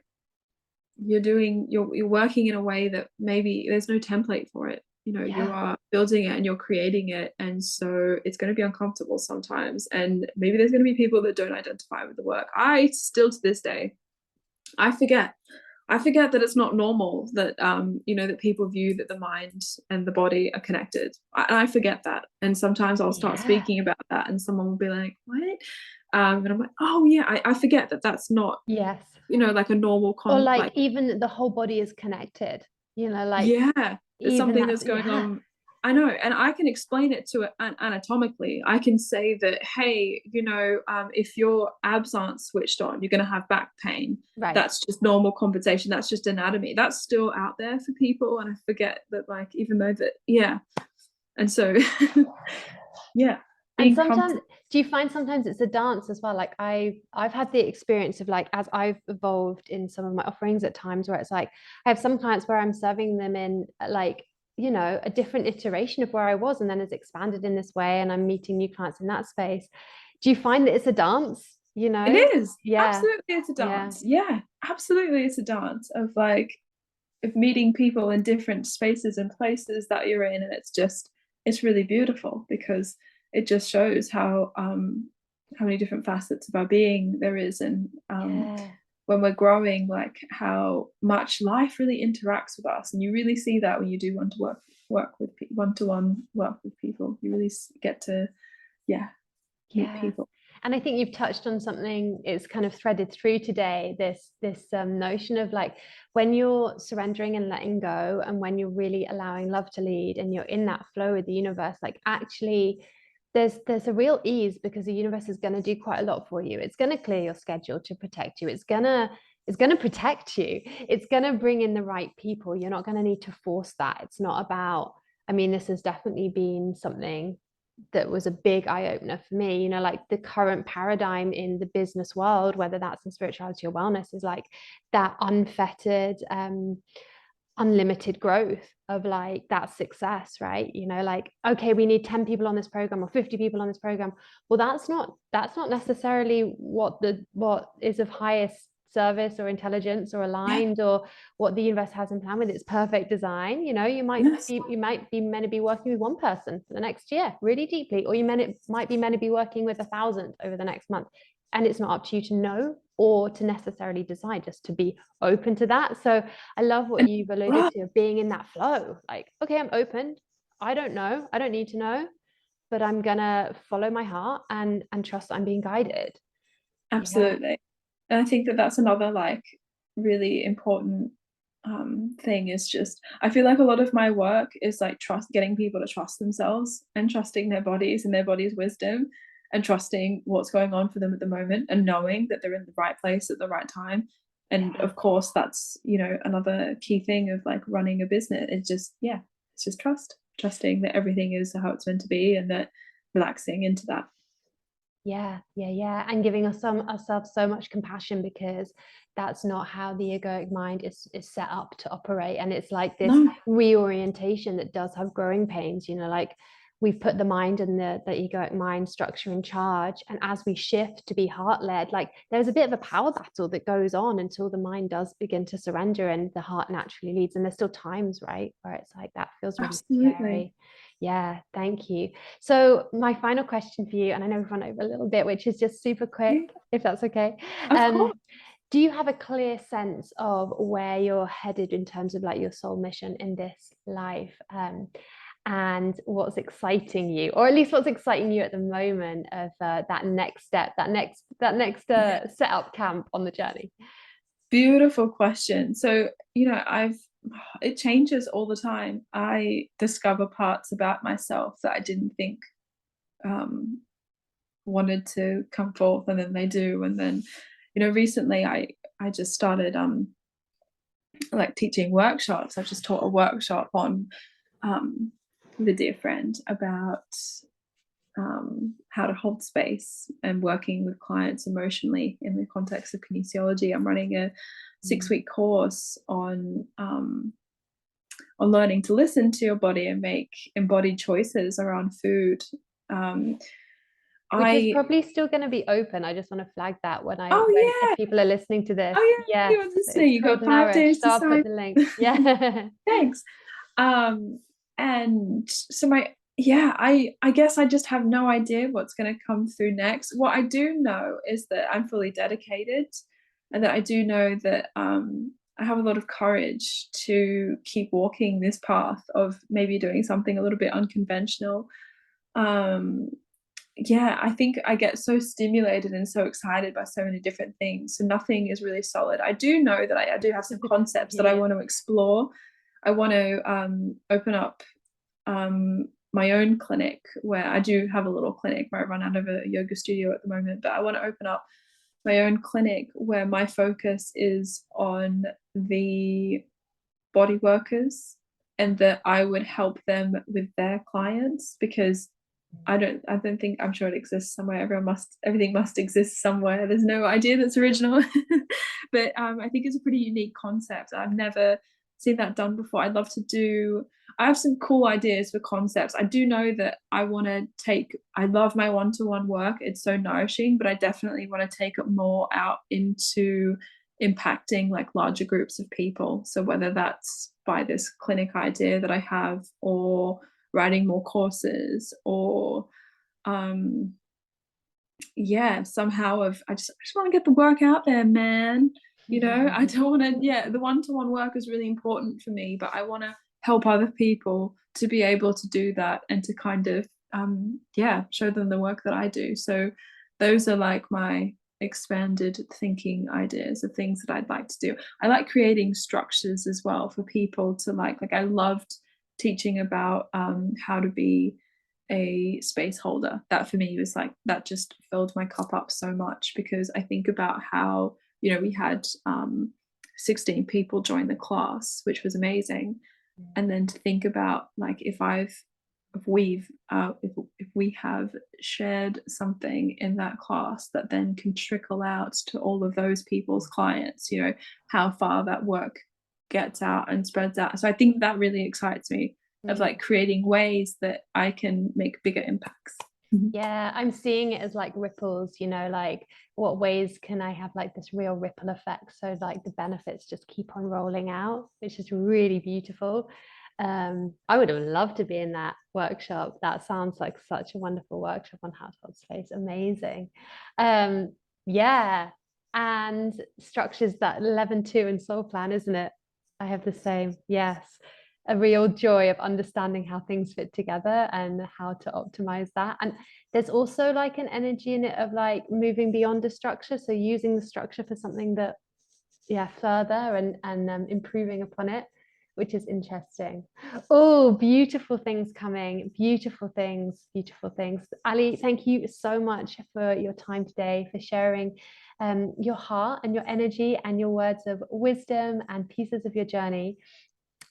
you're working in a way that maybe there's no template for it. You are building it and you're creating it, and so it's going to be uncomfortable sometimes, and maybe there's going to be people that don't identify with the work. I still, to this day, I forget that it's not normal that that people view that the mind and the body are connected. I forget that, and sometimes I'll start speaking about that and someone will be like, what? And I'm like, oh yeah, I forget that that's not like a normal or like even the whole body is connected, like there's something that's going on. I know, and I can explain it to it anatomically. I can say that, hey, if your abs aren't switched on, you're going to have back pain. Right. That's just normal compensation. That's just anatomy. That's still out there for people, and I forget that, like, even though that, and so, And sometimes, do you find sometimes it's a dance as well? Like I've had the experience of like, as I've evolved in some of my offerings at times, where it's like I have some clients where I'm serving them in like, a different iteration of where I was, and then it's expanded in this way, and I'm meeting new clients in that space. Do you find that it's a dance? It is. Absolutely, it's a dance. Absolutely, it's a dance of like of meeting people in different spaces and places that you're in, and it's really beautiful, because it just shows how many different facets of our being there is, and when we're growing, like how much life really interacts with us. And you really see that when you do one-to-one work with people. You really get to meet people. And I think you've touched on something, it's kind of threaded through today, this notion of like, when you're surrendering and letting go, and when you're really allowing love to lead, and you're in that flow with the universe, like actually there's a real ease, because the universe is going to do quite a lot for you. It's going to clear your schedule to protect you. It's going to protect you. It's going to bring in the right people. You're not going to need to force that. It's not about, I mean, this has definitely been something that was a big eye-opener for me. Like the current paradigm in the business world, whether that's in spirituality or wellness, is like that unfettered unlimited growth of like that success, right? You know, like, okay, we need 10 people on this program or 50 people on this program. Well, that's not necessarily what is of highest service or intelligence or aligned, or what the universe has in plan with its perfect design. You know, you might be meant to be working with one person for the next year really deeply, or might be meant to be working with 1,000 over the next month. And it's not up to you to know or to necessarily decide, just to be open to that. So I love what you've alluded to, being in that flow. Like, okay, I'm open. I don't know. I don't need to know, but I'm gonna follow my heart and trust I'm being guided. Absolutely. Yeah. And I think that that's another like really important thing, is just I feel like a lot of my work is like getting people to trust themselves and trusting their bodies and their body's wisdom, and trusting what's going on for them at the moment, and knowing that they're in the right place at the right time. And of course that's, you know, another key thing of like running a business. It's just, yeah, it's just trusting that everything is how it's meant to be, and that relaxing into that. Yeah, and giving ourselves so much compassion, because that's not how the egoic mind is set up to operate. And it's like this No, reorientation that does have growing pains, you know, like we've put the mind and the egoic mind structure in charge, and as we shift to be heart-led, like there's a bit of a power battle that goes on until the mind does begin to surrender and the heart naturally leads. And there's still times, right, where it's like that feels really absolutely. scary. Yeah, thank you. So my final question for you, and I know we've run over a little bit, which is just super quick, Yeah, if that's okay. of course. Do you have a clear sense of where you're headed in terms of like your soul mission in this life? And what's exciting you, or at least what's exciting you at the moment of that next step, that next Yeah. set up camp on the journey? Beautiful question. So, you know, it changes all the time. I discover parts about myself that I didn't think um, wanted to come forth, and then they do. And then, you know, recently I just started like teaching workshops. I've just taught a workshop on with a dear friend about how to hold space and working with clients emotionally in the context of kinesiology. I'm running a 6-week course on learning to listen to your body and make embodied choices around food. Um, Which is I probably still going to be open. I just want to flag that Oh when if yeah, people are listening to this. oh yeah, Yes, anyone's listening. it's You called got 5 days Nourish. So to I'll put sign. the link. Yeah. Thanks. Um, and so I guess I just have no idea what's going to come through next. What I do know is that I'm fully dedicated, and that I do know that I have a lot of courage to keep walking this path of maybe doing something a little bit unconventional. Um, yeah, I think I get so stimulated and so excited by so many different things. So nothing is really solid. I do know that I do have some concepts that I want to explore. I want to open up my own clinic, where I do have a little clinic where I run out of a yoga studio at the moment, but I want to open up my own clinic where my focus is on the body workers, and that I would help them with their clients, because I don't think, I'm sure it exists somewhere. Everything must exist somewhere. There's no idea that's original. But I think it's a pretty unique concept. I've never seen that done before. I have some cool ideas for concepts. I do know that I love my one-to-one work. It's so nourishing, but I definitely want to take it more out into impacting like larger groups of people. So whether that's by this clinic idea that I have, or writing more courses, or somehow I just want to get the work out there, man. You know, I don't want to, the one-to-one work is really important for me, but I want to help other people to be able to do that, and to kind of show them the work that I do. So those are like my expanded thinking ideas of things that I'd like to do. I like creating structures as well for people to like I loved teaching about how to be a space holder. That for me was like, that just filled my cup up so much, because I think about how, you know, we had 16 people join the class, which was amazing. And then to think about like, if we have shared something in that class that then can trickle out to all of those people's clients, you know, how far that work gets out and spreads out. So I think that really excites me, of like creating ways that I can make bigger impacts. Yeah, I'm seeing it as like ripples, you know, like what ways can I have like this real ripple effect, so like the benefits just keep on rolling out, which is really beautiful. I would have loved to be in that workshop. That sounds like such a wonderful workshop on how to hold space. Amazing. Yeah, and structures, that 11-2 in soul plan, isn't it? I have the same. Yes, a real joy of understanding how things fit together and how to optimize that. And there's also like an energy in it of like moving beyond a structure, so using the structure for something that, yeah, further and improving upon it, which is interesting. Oh, beautiful things coming, beautiful things, beautiful things. Ali, thank you so much for your time today, for sharing your heart and your energy and your words of wisdom and pieces of your journey.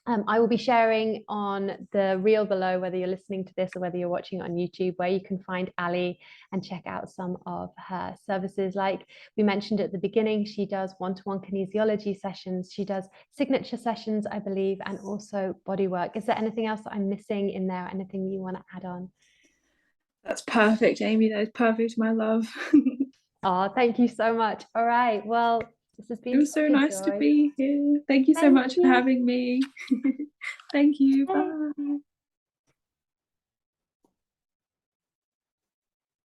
I will be sharing on the reel below, whether you're listening to this or whether you're watching on YouTube, where you can find Ali and check out some of her services. Like we mentioned at the beginning, she does one-to-one kinesiology sessions. She does signature sessions, I believe, and also body work. Is there anything else that I'm missing in there? Anything you want to add on? That's perfect, Amy. That is perfect, my love. Oh, thank you so much. All right. Well, this has It been was so such a nice to joy. be here. Thank you so Thank much for you. having me. Thank you. Bye. Bye.